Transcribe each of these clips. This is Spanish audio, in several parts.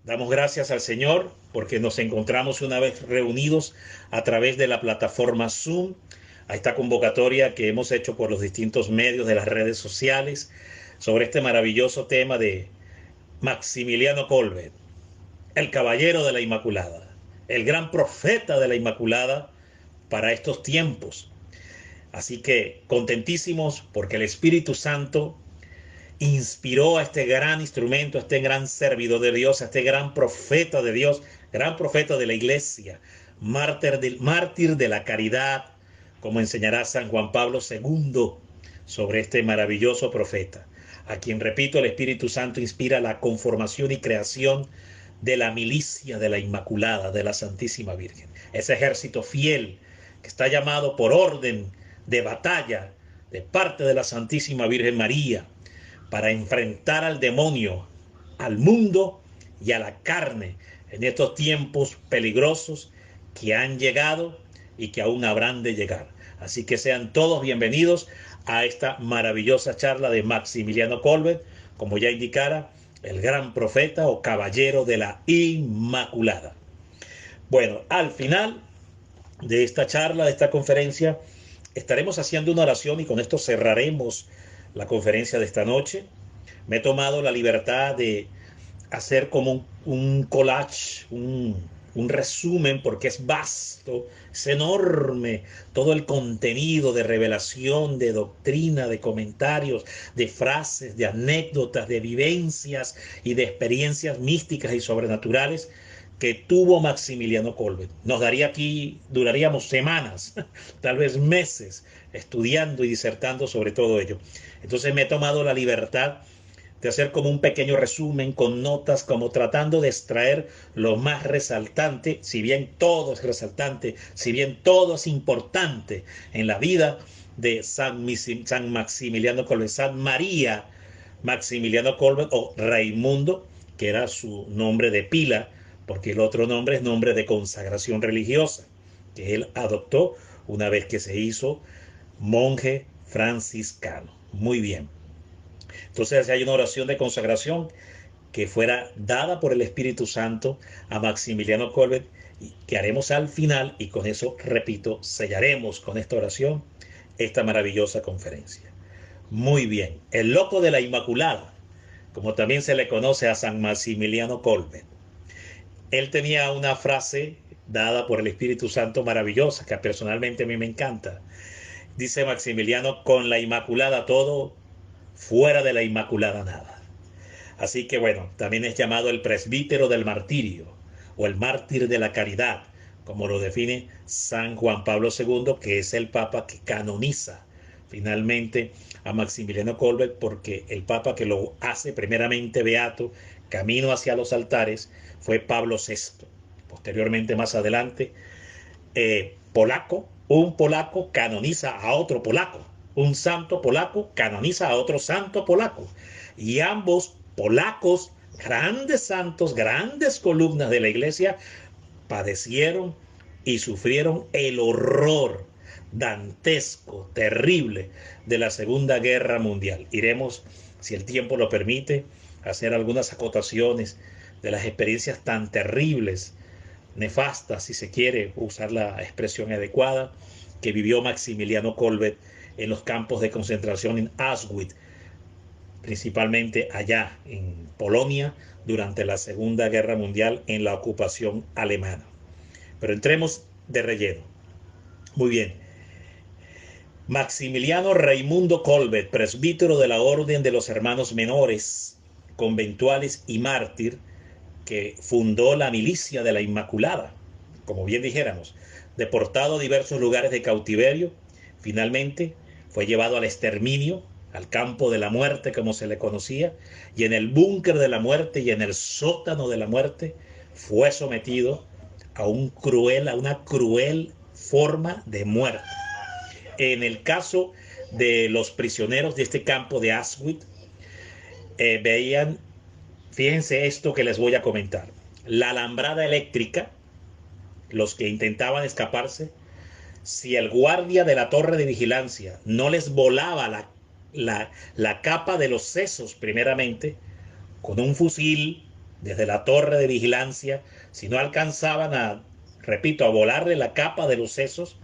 Damos gracias al Señor porque nos encontramos una vez reunidos a través de la plataforma Zoom, a esta convocatoria que hemos hecho por los distintos medios de las redes sociales sobre este maravilloso tema de Maximiliano Kolbe, el caballero de la Inmaculada, el gran profeta de la Inmaculada para estos tiempos. Así que contentísimos porque el Espíritu Santo inspiró a este gran instrumento, a este gran servidor de Dios, a este gran profeta de Dios, gran profeta de la iglesia, mártir de la caridad, como enseñará San Juan Pablo II sobre este maravilloso profeta, a quien, repito, el Espíritu Santo inspira la conformación y creación de la milicia de la Inmaculada, de la Santísima Virgen, ese ejército fiel que está llamado por orden de batalla de parte de la Santísima Virgen María, para enfrentar al demonio, al mundo y a la carne en estos tiempos peligrosos que han llegado y que aún habrán de llegar. Así que sean todos bienvenidos a esta maravillosa charla de Maximiliano Kolbe, como ya indicara, el gran profeta o caballero de la Inmaculada. Bueno, al final de esta charla, de esta conferencia, estaremos haciendo una oración y con esto cerraremos la conferencia de esta noche. Me he tomado la libertad de hacer como un collage, un resumen, porque es vasto, es enorme todo el contenido de revelación, de doctrina, de comentarios, de frases, de anécdotas, de vivencias y de experiencias místicas y sobrenaturales que tuvo Maximiliano Kolbe. Nos daría aquí, duraríamos semanas, tal vez meses, estudiando y disertando sobre todo ello. Entonces me he tomado la libertad de hacer como un pequeño resumen con notas, como tratando de extraer lo más resaltante, si bien todo es resaltante, si bien todo es importante en la vida de San Maximiliano Kolbe, San María Maximiliano Kolbe o Raimundo, que era su nombre de pila, porque el otro nombre es nombre de consagración religiosa, que él adoptó una vez que se hizo monje franciscano. Muy bien. Entonces hay una oración de consagración que fuera dada por el Espíritu Santo a Maximiliano Kolbe, que haremos al final, y con eso, repito, sellaremos con esta oración esta maravillosa conferencia. Muy bien, el loco de la Inmaculada, como también se le conoce a San Maximiliano Kolbe. Él tenía una frase dada por el Espíritu Santo maravillosa, que personalmente a mí me encanta. Dice Maximiliano: con la Inmaculada todo, fuera de la Inmaculada nada. Así que bueno, también es llamado el presbítero del martirio o el mártir de la caridad, como lo define San Juan Pablo II, que es el Papa que canoniza finalmente a Maximiliano Kolbe, porque el Papa que lo hace primeramente beato, camino hacia los altares, fue Pablo VI. Posteriormente, más adelante, un polaco canoniza a otro polaco, un santo polaco canoniza a otro santo polaco, y ambos polacos, grandes santos, grandes columnas de la iglesia, padecieron y sufrieron el horror dantesco, terrible de la Segunda Guerra Mundial. Iremos, si el tiempo lo permite, a hacer algunas acotaciones de las experiencias tan terribles, nefastas, si se quiere usar la expresión adecuada, que vivió Maximiliano Kolbe en los campos de concentración en Auschwitz, principalmente allá en Polonia, durante la Segunda Guerra Mundial en la ocupación alemana. Pero entremos de relleno. Muy bien. Maximiliano Raimundo Kolbe, presbítero de la Orden de los Hermanos Menores, conventuales y mártir, que fundó la milicia de la Inmaculada, como bien dijéramos, deportado a diversos lugares de cautiverio, finalmente fue llevado al exterminio, al campo de la muerte, como se le conocía, y en el búnker de la muerte y en el sótano de la muerte fue sometido a una cruel forma de muerte. En el caso de los prisioneros de este campo de Auschwitz, veían, fíjense esto que les voy a comentar, la alambrada eléctrica, los que intentaban escaparse, si el guardia de la torre de vigilancia no les volaba la capa de los sesos primeramente, con un fusil desde la torre de vigilancia, si no alcanzaban a, repito, a volarle la capa de los sesos,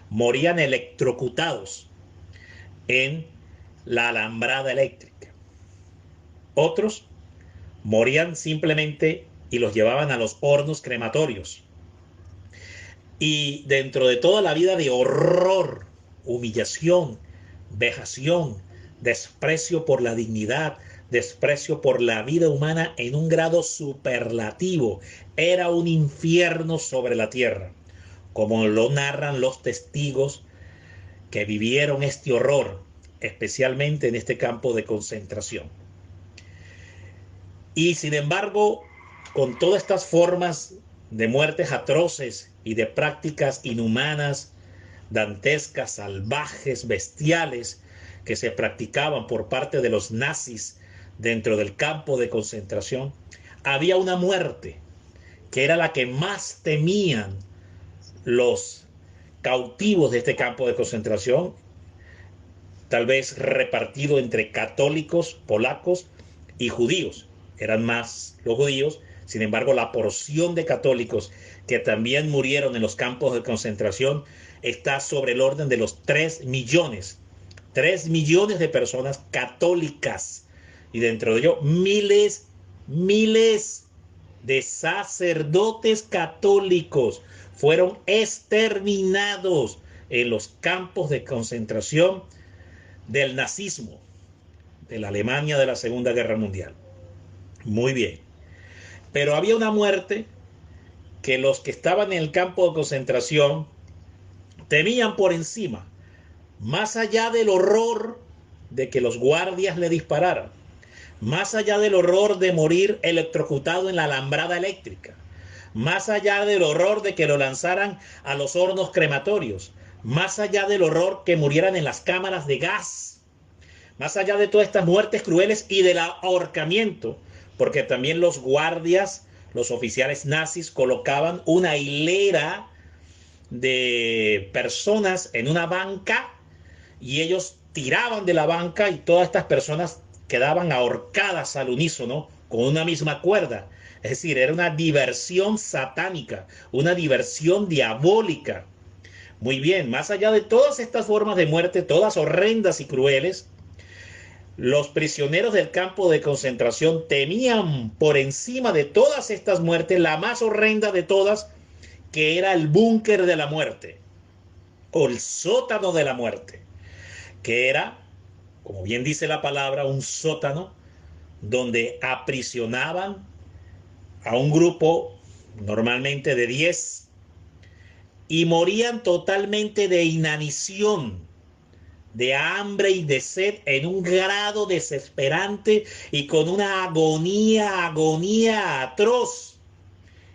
morían electrocutados en la alambrada eléctrica. Otros morían simplemente y los llevaban a los hornos crematorios. Y dentro de toda la vida de horror, humillación, vejación, desprecio por la dignidad, desprecio por la vida humana en un grado superlativo, era un infierno sobre la tierra, como lo narran los testigos que vivieron este horror, especialmente en este campo de concentración. Y sin embargo, con todas estas formas de muertes atroces y de prácticas inhumanas, dantescas, salvajes, bestiales, que se practicaban por parte de los nazis dentro del campo de concentración, había una muerte que era la que más temían los cautivos de este campo de concentración, tal vez repartido entre católicos, polacos y judíos. Eran más los judíos, sin embargo la porción de católicos que también murieron en los campos de concentración está sobre el orden de los 3 millones. 3 millones de personas católicas, y dentro de ello miles de sacerdotes católicos fueron exterminados en los campos de concentración del nazismo, de la Alemania de la Segunda Guerra Mundial. Muy bien. Pero había una muerte que los que estaban en el campo de concentración temían por encima, más allá del horror de que los guardias le dispararan, más allá del horror de morir electrocutado en la alambrada eléctrica, más allá del horror de que lo lanzaran a los hornos crematorios, más allá del horror que murieran en las cámaras de gas, más allá de todas estas muertes crueles y del ahorcamiento, porque también los guardias, los oficiales nazis colocaban una hilera de personas en una banca y ellos tiraban de la banca y todas estas personas quedaban ahorcadas al unísono con una misma cuerda. Es decir, era una diversión satánica, una diversión diabólica. Muy bien, más allá de todas estas formas de muerte, todas horrendas y crueles, los prisioneros del campo de concentración temían por encima de todas estas muertes, la más horrenda de todas, que era el búnker de la muerte, o el sótano de la muerte, que era, como bien dice la palabra, un sótano donde aprisionaban a un grupo normalmente de 10 y morían totalmente de inanición, de hambre y de sed en un grado desesperante y con una agonía atroz.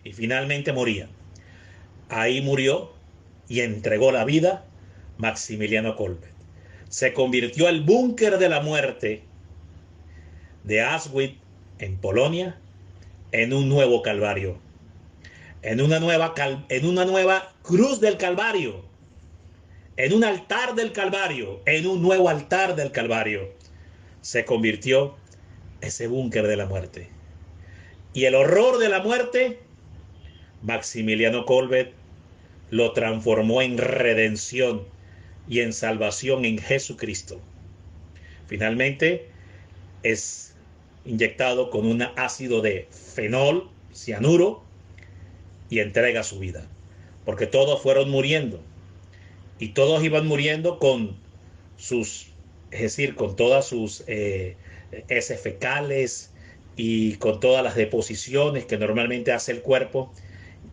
Y finalmente morían. Ahí murió y entregó la vida Maximiliano Kolbe. Se convirtió el búnker de la muerte de Auschwitz en Polonia en un nuevo Calvario, en una nueva cruz del Calvario, en un altar del Calvario, en un nuevo altar del Calvario. Se convirtió ese búnker de la muerte. Y el horror de la muerte, Maximiliano Kolbe lo transformó en redención y en salvación en Jesucristo. Finalmente es inyectado con un ácido de fenol, cianuro, y entrega su vida. Porque todos fueron muriendo. Y todos iban muriendo con sus, es decir, con todas sus heces fecales y con todas las deposiciones que normalmente hace el cuerpo.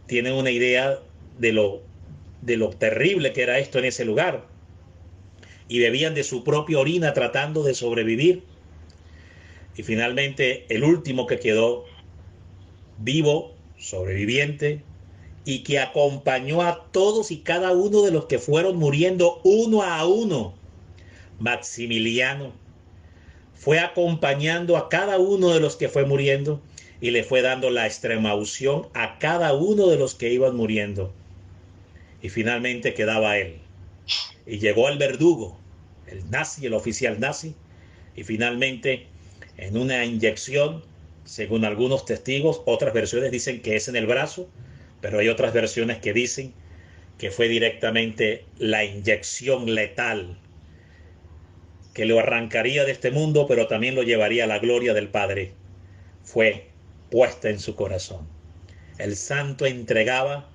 Tienen una idea de lo terrible que era esto en ese lugar. Y bebían de su propia orina tratando de sobrevivir. Y finalmente el último que quedó vivo, sobreviviente, y que acompañó a todos y cada uno de los que fueron muriendo uno a uno, Maximiliano, fue acompañando a cada uno de los que fue muriendo y le fue dando la extrema unción a cada uno de los que iban muriendo. Y finalmente quedaba él. Y llegó el verdugo, el nazi, el oficial nazi, y finalmente en una inyección según algunos testigos. Otras versiones dicen que es en el brazo, pero hay otras versiones que dicen que fue directamente la inyección letal que lo arrancaría de este mundo, pero también lo llevaría a la gloria del Padre. Fue puesta en su corazón. El santo entregaba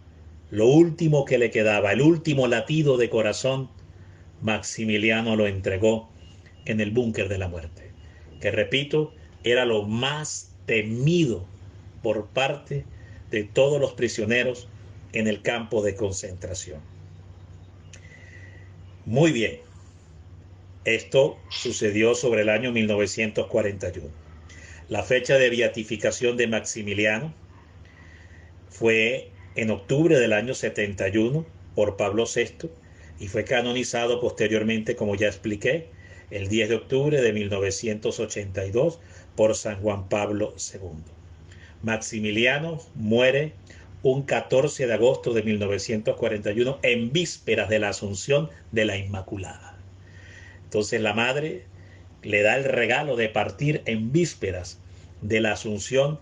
lo último que le quedaba, el último latido de corazón. Maximiliano lo entregó en el búnker de la muerte, que repito, era lo más temido por parte de todos los prisioneros en el campo de concentración. Muy bien, esto sucedió sobre el año 1941. La fecha de beatificación de Maximiliano fue en octubre del año 71 por Pablo VI y fue canonizado posteriormente, como ya expliqué, el 10 de octubre de 1982 por San Juan Pablo II. Maximiliano muere un 14 de agosto de 1941 en vísperas de la Asunción de la Inmaculada. Entonces la madre le da el regalo de partir en vísperas de la Asunción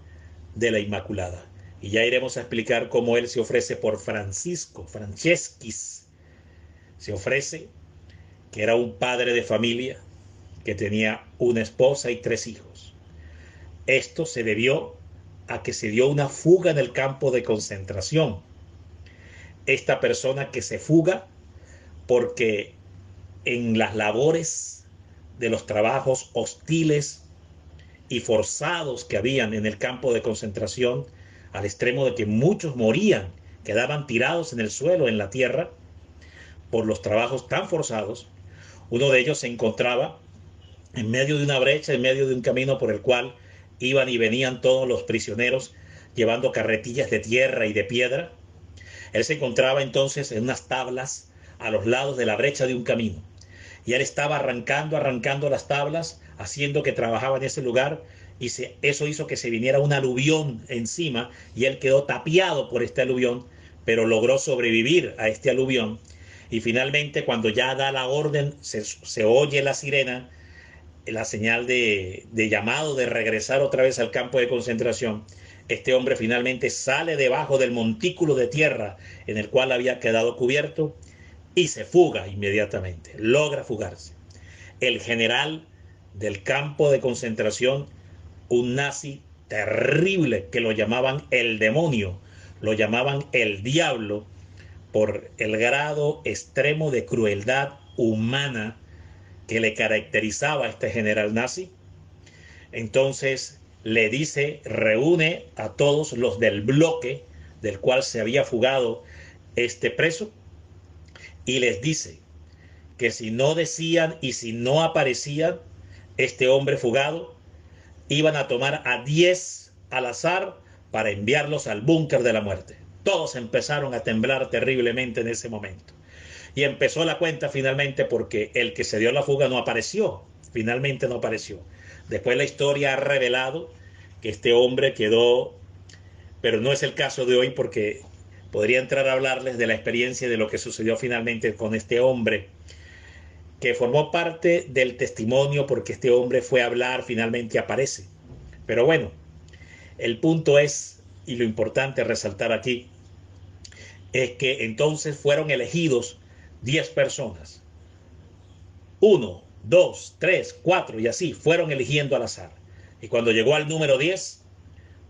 de la Inmaculada. Y ya iremos a explicar cómo él se ofrece por Francisco, Franceschis. Se ofrece, que era un padre de familia, que tenía una esposa y 3 hijos. Esto se debió a que se dio una fuga en el campo de concentración. Esta persona que se fuga porque en las labores de los trabajos hostiles y forzados que habían en el campo de concentración, al extremo de que muchos morían, quedaban tirados en el suelo, en la tierra, por los trabajos tan forzados. Uno de ellos se encontraba en medio de una brecha, en medio de un camino por el cual iban y venían todos los prisioneros llevando carretillas de tierra y de piedra. Él se encontraba entonces en unas tablas a los lados de la brecha de un camino. Y él estaba arrancando las tablas, haciendo que trabajaba en ese lugar, y eso hizo que se viniera un aluvión encima, y él quedó tapiado por este aluvión, pero logró sobrevivir a este aluvión. Y finalmente, cuando ya da la orden, se oye la sirena, la señal de llamado de regresar otra vez al campo de concentración. Este hombre finalmente sale debajo del montículo de tierra en el cual había quedado cubierto y se fuga inmediatamente, logra fugarse. El general del campo de concentración, un nazi terrible que lo llamaban el demonio, lo llamaban el diablo, por el grado extremo de crueldad humana que le caracterizaba a este general nazi. Entonces le dice, reúne a todos los del bloque del cual se había fugado este preso, y les dice que si no decían y si no aparecían este hombre fugado, iban a tomar a 10 al azar para enviarlos al búnker de la muerte. Todos empezaron a temblar terriblemente en ese momento. Y empezó la cuenta finalmente, porque el que se dio la fuga no apareció, finalmente no apareció. Después la historia ha revelado que este hombre quedó, pero no es el caso de hoy, porque podría entrar a hablarles de la experiencia de lo que sucedió finalmente con este hombre, que formó parte del testimonio, porque este hombre fue a hablar, finalmente aparece. Pero bueno, el punto es, y lo importante a resaltar aquí, es que entonces fueron elegidos 10 personas. 1, 2, 3, 4 y así fueron eligiendo al azar. Y cuando llegó al número 10,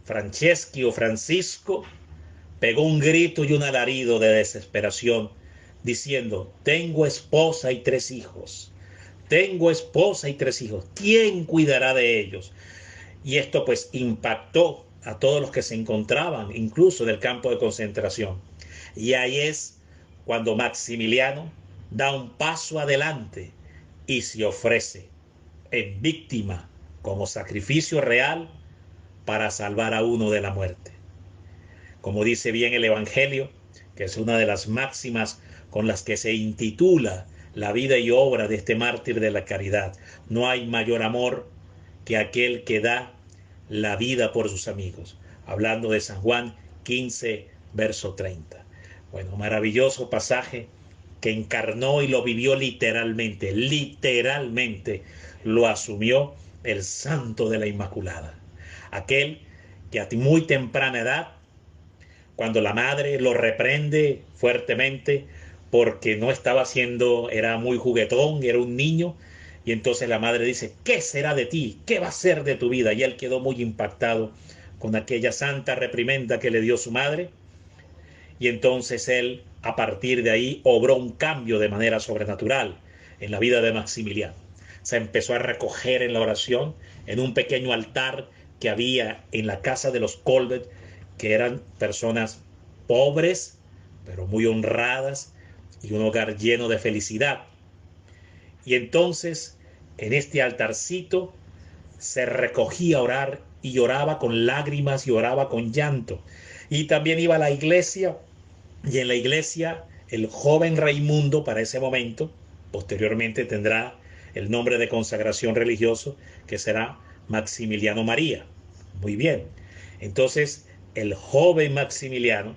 Franceschi o Francisco pegó un grito y un alarido de desesperación, diciendo: tengo esposa y 3 hijos. Tengo esposa y 3 hijos. ¿Quién cuidará de ellos? Y esto pues impactó a todos los que se encontraban, incluso del campo de concentración. Y ahí es cuando Maximiliano da un paso adelante y se ofrece en víctima, como sacrificio real, para salvar a uno de la muerte. Como dice bien el Evangelio, que es una de las máximas con las que se intitula la vida y obra de este mártir de la caridad: no hay mayor amor que aquel que da la vida por sus amigos. Hablando de San Juan 15, verso 30. Bueno, maravilloso pasaje que encarnó y lo vivió literalmente, literalmente lo asumió el santo de la Inmaculada. aquel que a muy temprana edad, cuando la madre lo reprende fuertemente porque no estaba haciendo, era muy juguetón, era un niño, y entonces la madre dice, ¿qué será de ti? ¿Qué va a ser de tu vida? Y él quedó muy impactado con aquella santa reprimenda que le dio su madre, y entonces él, a partir de ahí, obró un cambio de manera sobrenatural en la vida de Maximiliano. Se empezó a recoger en la oración, en un pequeño altar que había en la casa de los Colbert, que eran personas pobres, pero muy honradas, y un hogar lleno de felicidad. Y entonces, en este altarcito, se recogía a orar y oraba con lágrimas y oraba con llanto. Y también iba a la iglesia, y en la iglesia el joven Raimundo, para ese momento, posteriormente tendrá el nombre de consagración religioso, que será Maximiliano María. Muy bien. Entonces, el joven Maximiliano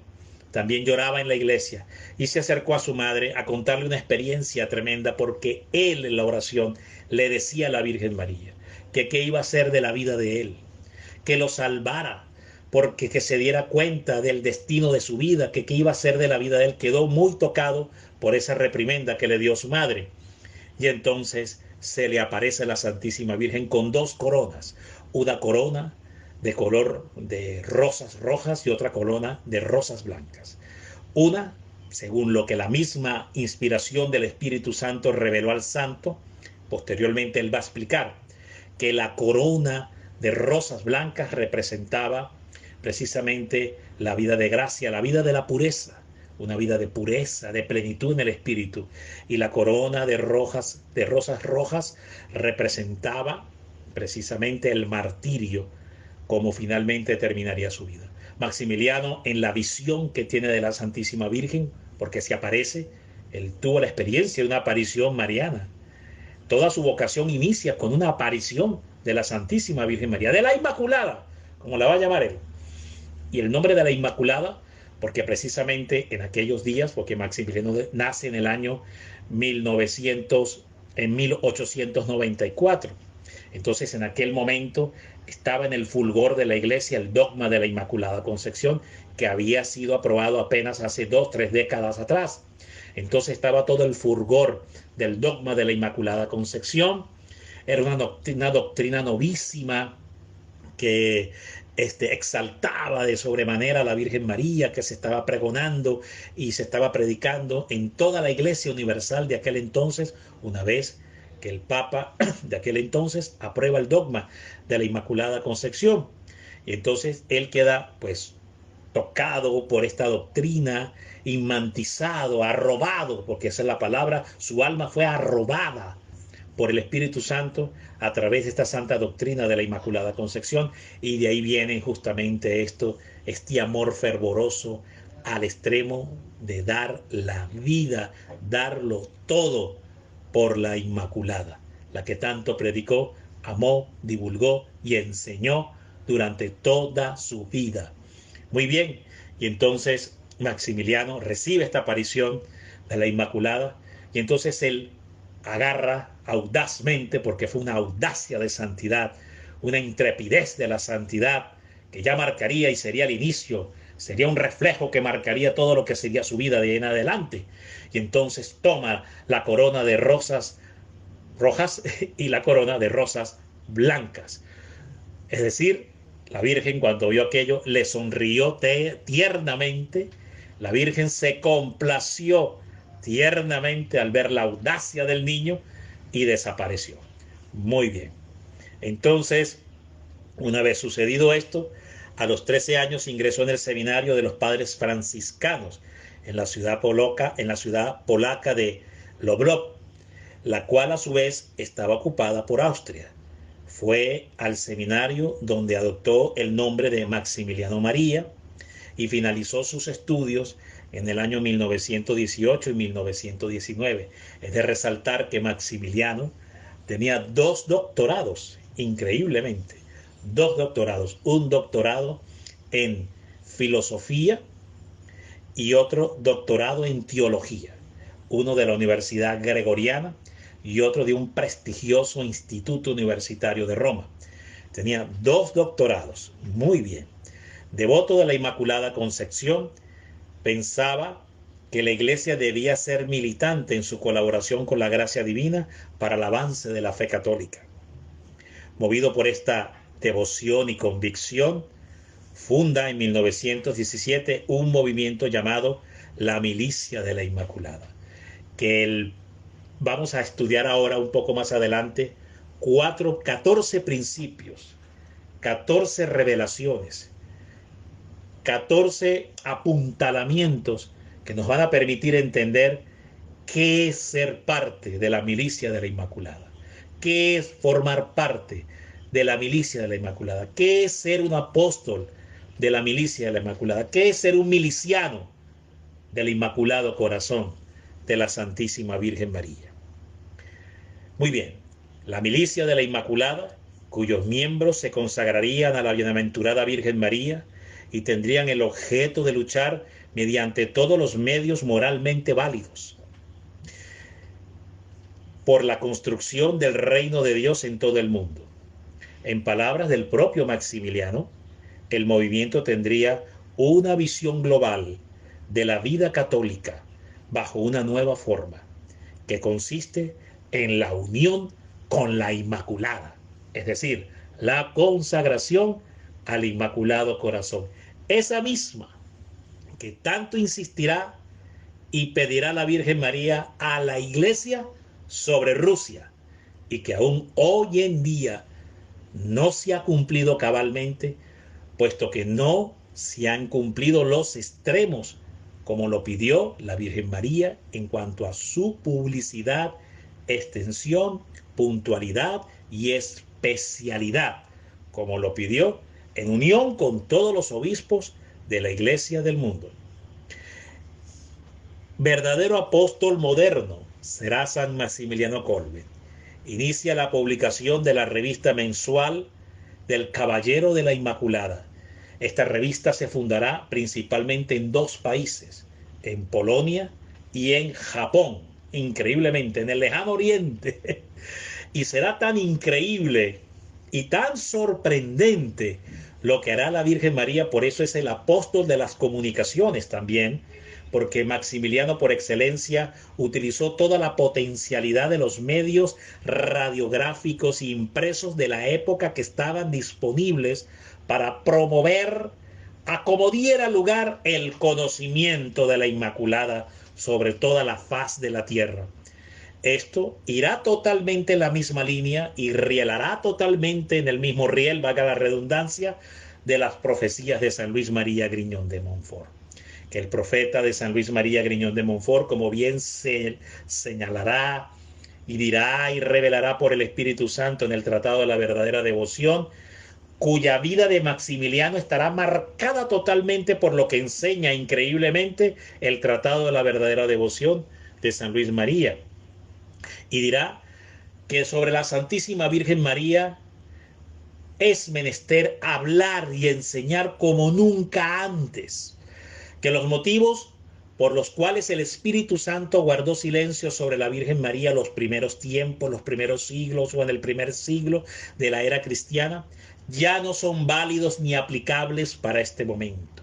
también lloraba en la iglesia y se acercó a su madre a contarle una experiencia tremenda, porque él en la oración le decía a la Virgen María que qué iba a ser de la vida de él, que lo salvara, porque que se diera cuenta del destino de su vida, que qué iba a ser de la vida de él. Quedó muy tocado por esa reprimenda que le dio su madre. Y entonces se le aparece la Santísima Virgen con dos coronas, una corona de color de rosas rojas y otra corona de rosas blancas. Una, según lo que la misma inspiración del Espíritu Santo reveló al santo, posteriormente él va a explicar que la corona de rosas blancas representaba precisamente la vida de gracia, la vida de la pureza, una vida de pureza, de plenitud en el espíritu. Y la corona de rosas rojas representaba precisamente el martirio, como finalmente terminaría su vida. Maximiliano, en la visión que tiene de la Santísima Virgen, porque se aparece, él tuvo la experiencia de una aparición mariana. Toda su vocación inicia con una aparición de la Santísima Virgen María, de la Inmaculada, como la va a llamar él. Y el nombre de la Inmaculada, porque precisamente en aquellos días, porque Maximiliano nace en el año 1894. Entonces, en aquel momento estaba en el fulgor de la iglesia el dogma de la Inmaculada Concepción, que había sido aprobado apenas hace 2-3 décadas atrás. Entonces estaba todo el fulgor del dogma de la Inmaculada Concepción. Era una doctrina novísima que exaltaba de sobremanera a la Virgen María, que se estaba pregonando y se estaba predicando en toda la Iglesia Universal de aquel entonces, una vez que el Papa de aquel entonces aprueba el dogma de la Inmaculada Concepción. Y entonces él queda pues tocado por esta doctrina, imantizado, arrobado, porque esa es la palabra, su alma fue arrobada por el Espíritu Santo a través de esta santa doctrina de la Inmaculada Concepción, y de ahí viene justamente este amor fervoroso al extremo de dar la vida, darlo todo por la Inmaculada, la que tanto predicó, amó, divulgó y enseñó durante toda su vida. Muy bien, y entonces Maximiliano recibe esta aparición de la Inmaculada, y entonces él agarra audazmente, porque fue una audacia de santidad, una intrepidez de la santidad, que ya marcaría y sería el inicio, sería un reflejo que marcaría todo lo que sería su vida de en adelante. Y entonces toma la corona de rosas rojas y la corona de rosas blancas. Es decir, la Virgen, cuando vio aquello, le sonrió tiernamente. La Virgen se complació tiernamente al ver la audacia del niño y desapareció. Muy bien. Entonces, una vez sucedido esto, a los 13 años ingresó en el seminario de los padres franciscanos en la ciudad polaca de Lwów, la cual a su vez estaba ocupada por Austria. Fue al seminario donde adoptó el nombre de Maximiliano María y finalizó sus estudios en el año 1918 y 1919. Es de resaltar que Maximiliano tenía 2 doctorados, increíblemente, 2 doctorados, un doctorado en filosofía y otro doctorado en teología, uno de la Universidad Gregoriana y otro de un prestigioso instituto universitario de Roma. tenía 2 doctorados. Muy bien. Devoto de la Inmaculada Concepción, pensaba que la Iglesia debía ser militante en su colaboración con la gracia divina para el avance de la fe católica. Movido por esta devoción y convicción, funda en 1917 un movimiento llamado la Milicia de la Inmaculada, que vamos a estudiar ahora un poco más adelante 14 principios, 14 revelaciones, 14 apuntalamientos que nos van a permitir entender qué es ser parte de la Milicia de la Inmaculada, qué es formar parte de la Milicia de la Inmaculada, qué es ser un apóstol de la Milicia de la Inmaculada, qué es ser un miliciano del Inmaculado Corazón de la Santísima Virgen María. Muy bien, la Milicia de la Inmaculada, cuyos miembros se consagrarían a la Bienaventurada Virgen María y tendrían el objeto de luchar mediante todos los medios moralmente válidos por la construcción del reino de Dios en todo el mundo. En palabras del propio Maximiliano, el movimiento tendría una visión global de la vida católica bajo una nueva forma, que consiste en la unión con la Inmaculada, es decir, la consagración al Inmaculado Corazón, esa misma que tanto insistirá y pedirá la Virgen María a la Iglesia sobre Rusia, y que aún hoy en día no se ha cumplido cabalmente, puesto que no se han cumplido los extremos como lo pidió la Virgen María en cuanto a su publicidad, extensión, puntualidad y especialidad, como lo pidió en unión con todos los obispos de la Iglesia del mundo. Verdadero apóstol moderno será San Maximiliano Kolbe. Inicia la publicación de la revista mensual del Caballero de la Inmaculada. Esta revista se fundará principalmente en 2 países, en Polonia y en Japón, increíblemente, en el lejano oriente. Y será tan increíble y tan sorprendente lo que hará la Virgen María, por eso es el apóstol de las comunicaciones también, porque Maximiliano por excelencia utilizó toda la potencialidad de los medios radiográficos e impresos de la época que estaban disponibles para promover, a como diera lugar, el conocimiento de la Inmaculada sobre toda la faz de la tierra. Esto irá totalmente en la misma línea y rielará totalmente en el mismo riel, valga la redundancia, de las profecías de San Luis María Griñón de Montfort. Que el profeta de San Luis María Griñón de Montfort, como bien se señalará y dirá y revelará por el Espíritu Santo en el Tratado de la Verdadera Devoción, cuya vida de Maximiliano estará marcada totalmente por lo que enseña increíblemente el Tratado de la Verdadera Devoción de San Luis María. Y dirá que sobre la Santísima Virgen María es menester hablar y enseñar como nunca antes, que los motivos por los cuales el Espíritu Santo guardó silencio sobre la Virgen María los primeros tiempos, los primeros siglos o en el primer siglo de la era cristiana, ya no son válidos ni aplicables para este momento.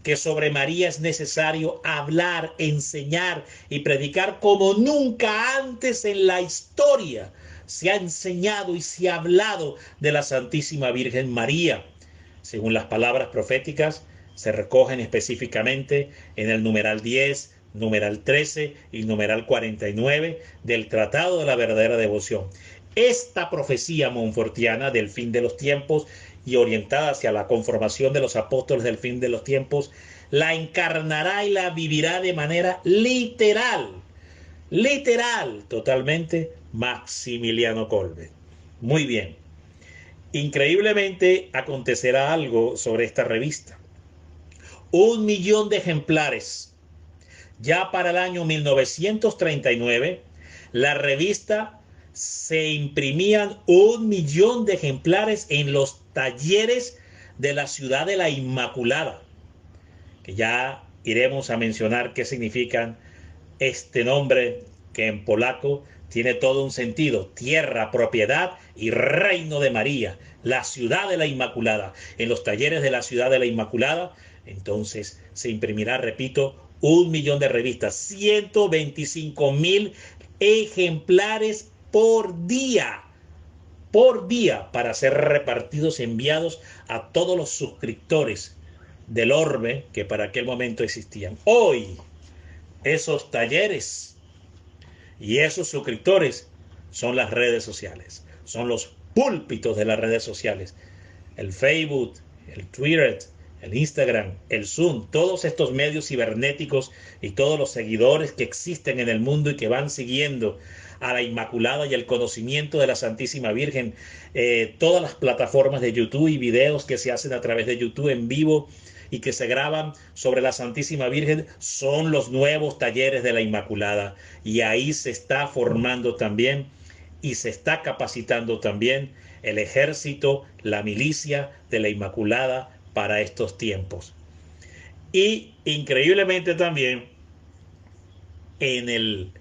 Que sobre María es necesario hablar, enseñar y predicar como nunca antes en la historia se ha enseñado y se ha hablado de la Santísima Virgen María, según las palabras proféticas se recogen específicamente en el numeral 10, numeral 13 y numeral 49 del Tratado de la Verdadera Devoción. Esta profecía monfortiana del fin de los tiempos y orientada hacia la conformación de los apóstoles del fin de los tiempos, la encarnará y la vivirá de manera literal, totalmente, Maximiliano Kolbe. Muy bien. Increíblemente acontecerá algo sobre esta revista. 1 millón de ejemplares. Ya para el año 1939, la revista se imprimían 1 millón de ejemplares en los talleres de la ciudad de la Inmaculada, que ya iremos a mencionar qué significan este nombre, que en polaco tiene todo un sentido: tierra, propiedad y reino de María, la ciudad de la Inmaculada. En los talleres de la ciudad de la Inmaculada, entonces se imprimirá, repito, 1.000.000 de revistas, 125.000 ejemplares por día, para ser repartidos, enviados a todos los suscriptores del Orbe que para aquel momento existían. Hoy, esos talleres y esos suscriptores son las redes sociales, son los púlpitos de las redes sociales, el Facebook, el Twitter, el Instagram, el Zoom, todos estos medios cibernéticos y todos los seguidores que existen en el mundo y que van siguiendo a la Inmaculada y el conocimiento de la Santísima Virgen, todas las plataformas de YouTube y videos que se hacen a través de YouTube en vivo y que se graban sobre la Santísima Virgen son los nuevos talleres de la Inmaculada, y ahí se está formando también y se está capacitando también el ejército, la milicia de la Inmaculada para estos tiempos. Y increíblemente también en el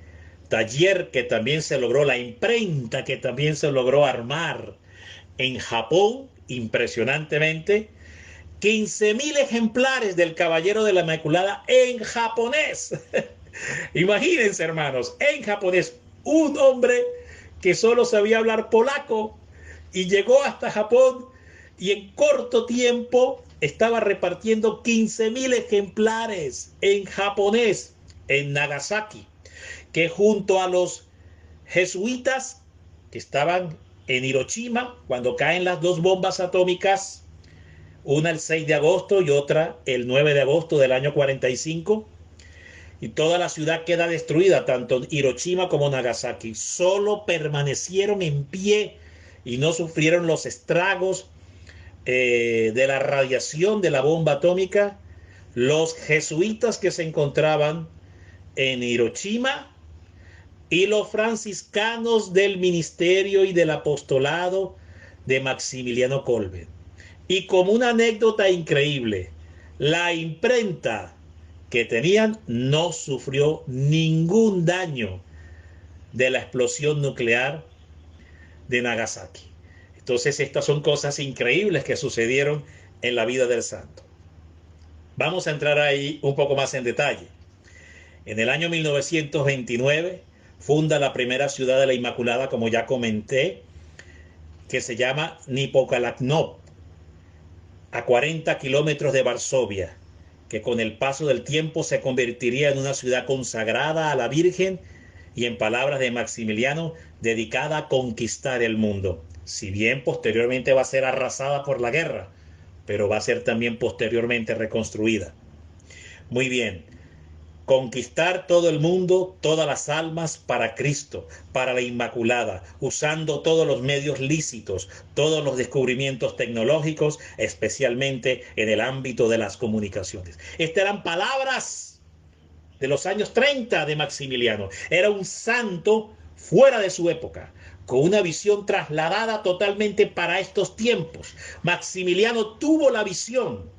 taller que también se logró, la imprenta que también se logró armar en Japón, impresionantemente, 15.000 ejemplares del Caballero de la Inmaculada en japonés. Imagínense, hermanos, en japonés, un hombre que solo sabía hablar polaco y llegó hasta Japón y en corto tiempo estaba repartiendo 15.000 ejemplares en japonés en Nagasaki, que junto a los jesuitas que estaban en Hiroshima cuando caen las dos bombas atómicas, una el 6 de agosto y otra el 9 de agosto del año 45, y toda la ciudad queda destruida, tanto Hiroshima como Nagasaki. Solo permanecieron en pie y no sufrieron los estragos de la radiación de la bomba atómica los jesuitas que se encontraban en Hiroshima y los franciscanos del ministerio y del apostolado de Maximiliano Kolbe. Y como una anécdota increíble, la imprenta que tenían no sufrió ningún daño de la explosión nuclear de Nagasaki. Entonces estas son cosas increíbles que sucedieron en la vida del santo. Vamos a entrar ahí un poco más en detalle. En el año 1929 funda la primera ciudad de la Inmaculada, como ya comenté, que se llama Nipokalaknov, a 40 kilómetros de Varsovia, que con el paso del tiempo se convertiría en una ciudad consagrada a la Virgen y, en palabras de Maximiliano, dedicada a conquistar el mundo. Si bien posteriormente va a ser arrasada por la guerra, pero va a ser también posteriormente reconstruida. Muy bien. Conquistar todo el mundo, todas las almas para Cristo, para la Inmaculada, usando todos los medios lícitos, todos los descubrimientos tecnológicos, especialmente en el ámbito de las comunicaciones. Estas eran palabras de los años 30 de Maximiliano. Era un santo fuera de su época, con una visión trasladada totalmente para estos tiempos. Maximiliano tuvo la visión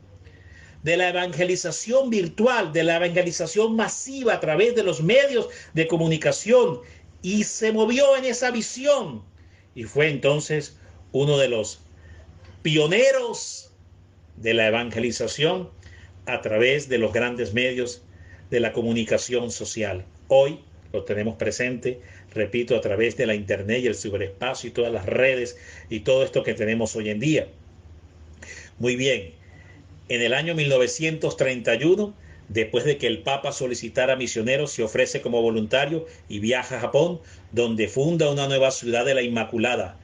de la evangelización virtual, de la evangelización masiva a través de los medios de comunicación, y se movió en esa visión y fue entonces uno de los pioneros de la evangelización a través de los grandes medios de la comunicación social. Hoy lo tenemos presente, repito, a través de la internet y el ciberespacio y todas las redes y todo esto que tenemos hoy en día. Muy bien. En el año 1931, después de que el Papa solicitara misioneros, se ofrece como voluntario y viaja a Japón, donde funda una nueva ciudad de la Inmaculada.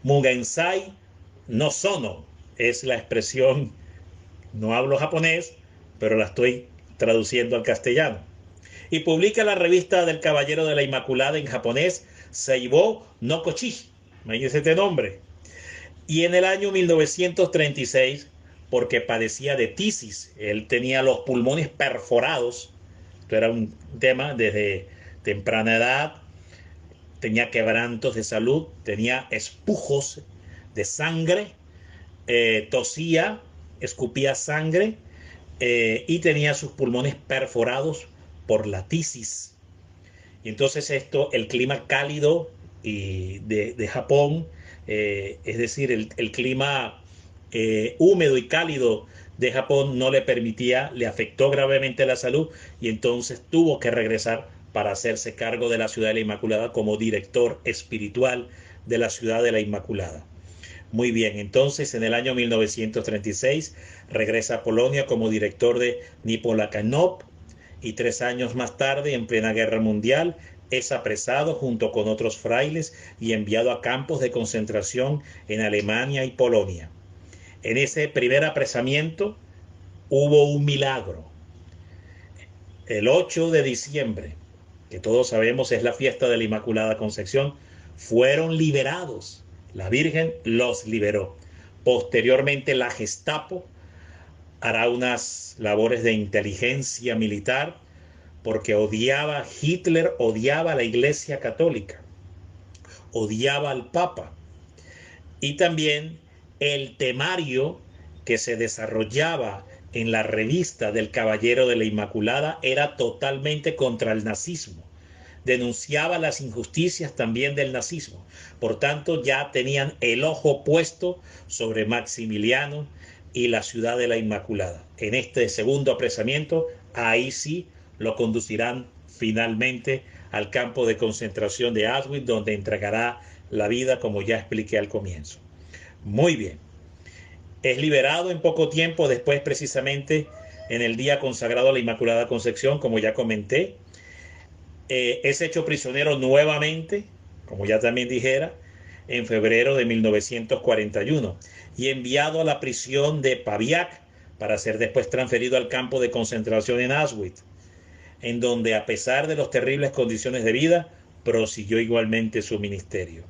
Mugensai no Sono es la expresión, no hablo japonés, pero la estoy traduciendo al castellano. Y publica la revista del Caballero de la Inmaculada en japonés, Seibo no Kochi, imagínense este nombre. Y en el año 1936, porque padecía de tisis, él tenía los pulmones perforados, esto era un tema desde temprana edad, tenía quebrantos de salud, tenía espujos de sangre, tosía, escupía sangre y tenía sus pulmones perforados por la tisis. Y entonces el clima cálido de Japón es decir, el clima húmedo y cálido de Japón no le permitía, le afectó gravemente la salud y entonces tuvo que regresar para hacerse cargo de la Ciudad de la Inmaculada como director espiritual de la Ciudad de la Inmaculada. Muy bien, entonces en el año 1936 regresa a Polonia como director de Nipolakanop y 3 años más tarde, en plena guerra mundial, es apresado junto con otros frailes y enviado a campos de concentración en Alemania y Polonia. En ese primer apresamiento hubo un milagro. El 8 de diciembre, que todos sabemos es la fiesta de la Inmaculada Concepción, fueron liberados. La Virgen los liberó. Posteriormente la Gestapo hará unas labores de inteligencia militar porque Hitler odiaba a la Iglesia Católica, odiaba al Papa. Y también el temario que se desarrollaba en la revista del Caballero de la Inmaculada era totalmente contra el nazismo. Denunciaba las injusticias también del nazismo. Por tanto, ya tenían el ojo puesto sobre Maximiliano y la Ciudad de la Inmaculada. En este segundo apresamiento, ahí sí lo conducirán finalmente al campo de concentración de Auschwitz, donde entregará la vida, como ya expliqué al comienzo. Muy bien. Es liberado en poco tiempo después, precisamente en el día consagrado a la Inmaculada Concepción, como ya comenté. Es hecho prisionero nuevamente, como ya también dijera, en febrero de 1941 y enviado a la prisión de Pabiak para ser después transferido al campo de concentración en Auschwitz, en donde, a pesar de las terribles condiciones de vida, prosiguió igualmente su ministerio.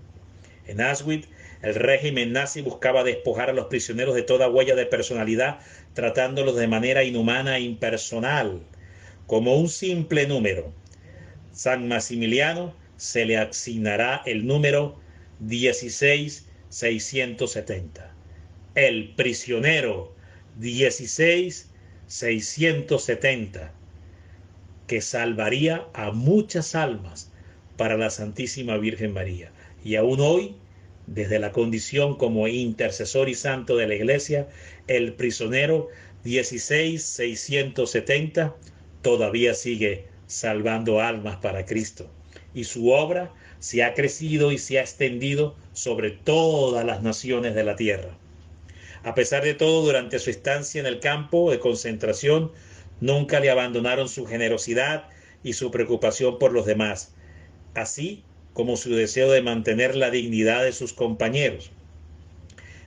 En Auschwitz, el régimen nazi buscaba despojar a los prisioneros de toda huella de personalidad, tratándolos de manera inhumana e impersonal, como un simple número. San Maximiliano se le asignará el número 16670. El prisionero 16670, que salvaría a muchas almas para la Santísima Virgen María. Y aún hoy, desde la condición como intercesor y santo de la Iglesia, el prisionero 16670 todavía sigue salvando almas para Cristo. Y su obra se ha crecido y se ha extendido sobre todas las naciones de la tierra. A pesar de todo, durante su estancia en el campo de concentración, nunca le abandonaron su generosidad y su preocupación por los demás, así como su deseo de mantener la dignidad de sus compañeros.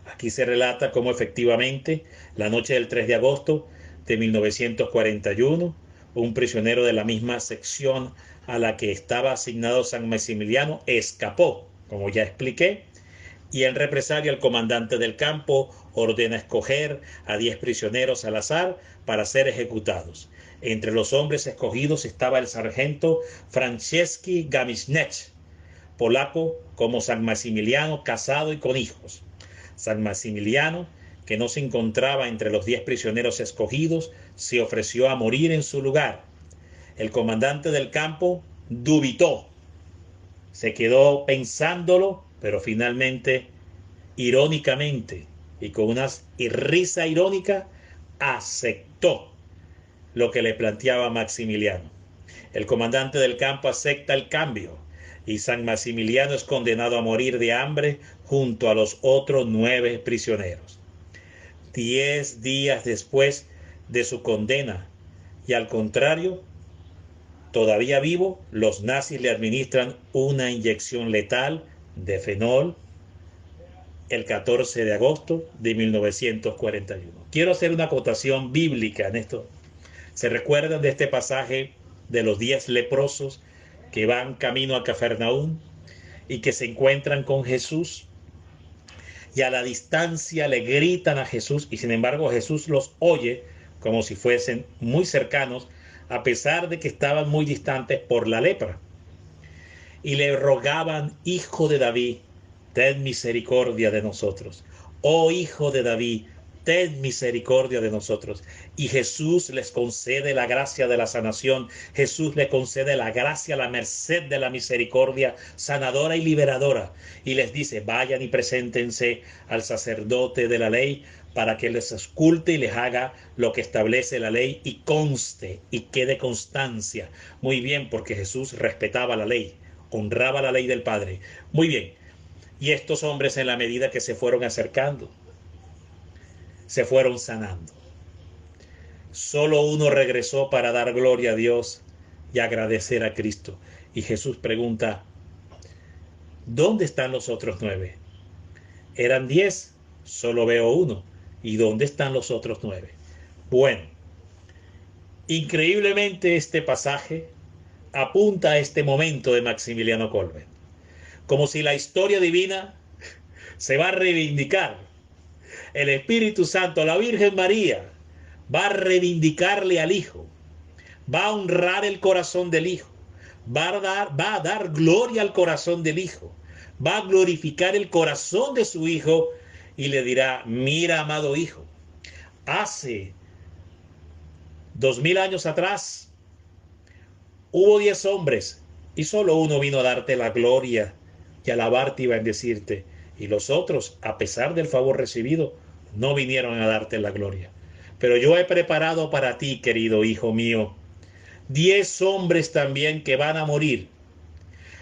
Aquí se relata cómo efectivamente, la noche del 3 de agosto de 1941, un prisionero de la misma sección a la que estaba asignado San Maximiliano escapó, como ya expliqué, y en represalia el comandante del campo ordena escoger a 10 prisioneros al azar para ser ejecutados. Entre los hombres escogidos estaba el sargento Francieski Gamiśniec, polaco como San Maximiliano, casado y con hijos. San Maximiliano, que no se encontraba entre los 10 prisioneros escogidos, se ofreció a morir en su lugar. El comandante del campo dubitó, se quedó pensándolo, pero finalmente, irónicamente y con una risa irónica, aceptó lo que le planteaba Maximiliano. El comandante del campo acepta el cambio y San Maximiliano es condenado a morir de hambre junto a los otros 9 prisioneros. 10 días después de su condena, y al contrario, todavía vivo, los nazis le administran una inyección letal de fenol el 14 de agosto de 1941. Quiero hacer una acotación bíblica en esto. ¿Se recuerdan de este pasaje de los 10 leprosos que van camino a Cafarnaúm y que se encuentran con Jesús? Y a la distancia le gritan a Jesús, y sin embargo Jesús los oye como si fuesen muy cercanos, a pesar de que estaban muy distantes por la lepra. Y le rogaban: Hijo de David, ten misericordia de nosotros. Oh Hijo de David, ten misericordia de nosotros. Y Jesús les concede la gracia de la sanación. Jesús les concede la gracia, la merced de la misericordia sanadora y liberadora. Y les dice, vayan y preséntense al sacerdote de la ley para que les esculte y les haga lo que establece la ley y conste y quede constancia. Muy bien, porque Jesús respetaba la ley, honraba la ley del Padre. Muy bien. Y estos hombres, en la medida que se fueron acercando, se fueron sanando. Solo uno regresó para dar gloria a Dios y agradecer a Cristo. Y Jesús pregunta, ¿dónde están los otros 9? Eran 10, solo veo uno. ¿Y dónde están los otros 9? Bueno, increíblemente este pasaje apunta a este momento de Maximiliano Kolbe. Como si la historia divina se va a reivindicar. El Espíritu Santo, la Virgen María, va a reivindicarle al Hijo, va a honrar el corazón del Hijo, va a dar gloria al corazón del Hijo, va a glorificar el corazón de su Hijo y le dirá, mira, amado Hijo, hace 2000 años atrás hubo 10 hombres y solo uno vino a darte la gloria y alabarte y bendecirte, y los otros, a pesar del favor recibido, no vinieron a darte la gloria. Pero yo he preparado para ti, querido hijo mío, 10 hombres también que van a morir.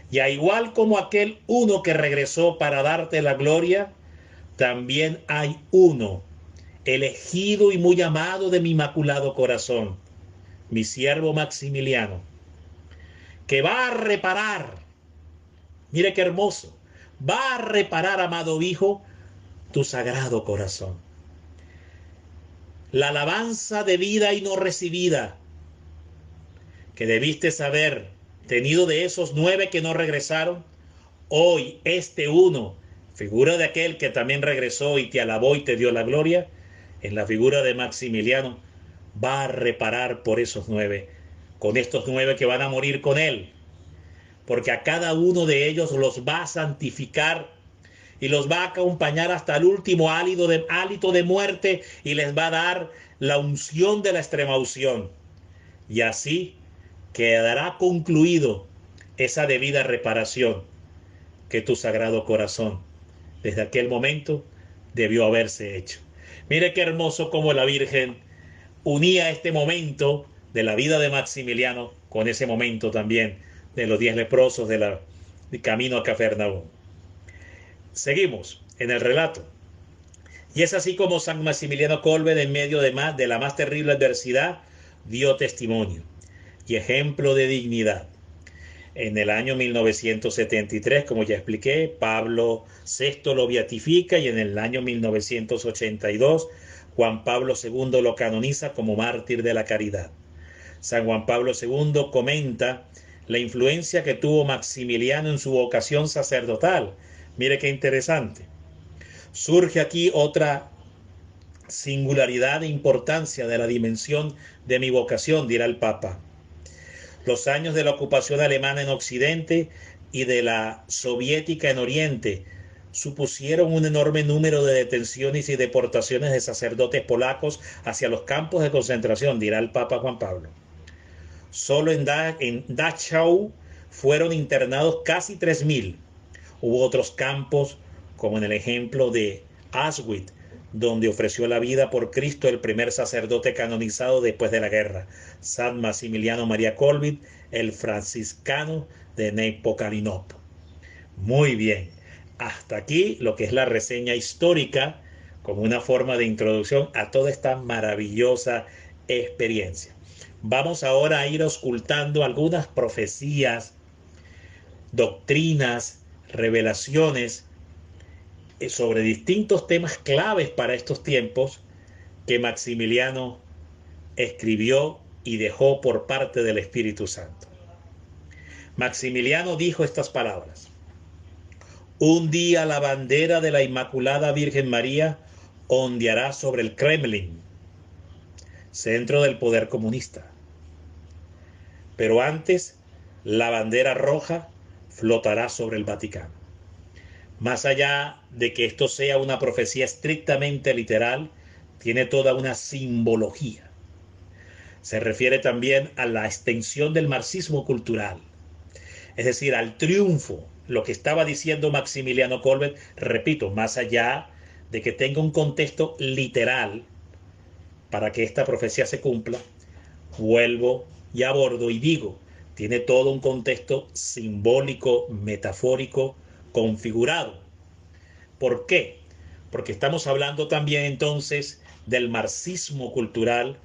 Y a igual como aquel uno que regresó para darte la gloria, también hay uno, elegido y muy amado de mi inmaculado corazón, mi siervo Maximiliano, que va a reparar, mire qué hermoso, va a reparar, amado hijo, tu sagrado corazón. La alabanza debida y no recibida que debiste haber tenido de esos 9 que no regresaron, hoy este uno, figura de aquel que también regresó y te alabó y te dio la gloria, en la figura de Maximiliano, va a reparar por esos 9, con estos 9 que van a morir con él, porque a cada uno de ellos los va a santificar y los va a acompañar hasta el último hálito de muerte y les va a dar la unción de la extrema unción. Y así quedará concluido esa debida reparación que tu sagrado corazón desde aquel momento debió haberse hecho. Mire qué hermoso cómo la Virgen unía este momento de la vida de Maximiliano con ese momento también de los 10 leprosos de camino a Cafarnaúm. Seguimos en el relato. Y es así como San Maximiliano Kolbe, en medio de la más terrible adversidad, dio testimonio y ejemplo de dignidad. En el año 1973, como ya expliqué, Pablo VI lo beatifica y en el año 1982 Juan Pablo II lo canoniza como mártir de la caridad. San Juan Pablo II comenta la influencia que tuvo Maximiliano en su vocación sacerdotal. Mire qué interesante. Surge aquí otra singularidad e importancia de la dimensión de mi vocación, dirá el Papa. Los años de la ocupación alemana en Occidente y de la soviética en Oriente supusieron un enorme número de detenciones y deportaciones de sacerdotes polacos hacia los campos de concentración, dirá el Papa Juan Pablo. Solo en Dachau fueron internados casi 3000. Hubo otros campos, como en el ejemplo de Auschwitz, donde ofreció la vida por Cristo el primer sacerdote canonizado después de la guerra, San Maximiliano María Kolbe, el franciscano de Nepomuceno. Muy bien, hasta aquí lo que es la reseña histórica, como una forma de introducción a toda esta maravillosa experiencia. Vamos ahora a ir auscultando algunas profecías, doctrinas, revelaciones sobre distintos temas claves para estos tiempos que Maximiliano escribió y dejó por parte del Espíritu Santo. Maximiliano dijo estas palabras: un día la bandera de la Inmaculada Virgen María ondeará sobre el Kremlin, centro del poder comunista. Pero antes, la bandera roja flotará sobre el Vaticano. Más allá de que esto sea una profecía estrictamente literal, tiene toda una simbología. Se refiere también a la extensión del marxismo cultural, es decir, al triunfo. Lo que estaba diciendo Maximiliano Kolbe, repito, más allá de que tenga un contexto literal para que esta profecía se cumpla, vuelvo y abordo y digo, tiene todo un contexto simbólico, metafórico, configurado. ¿Por qué? Porque estamos hablando también entonces del marxismo cultural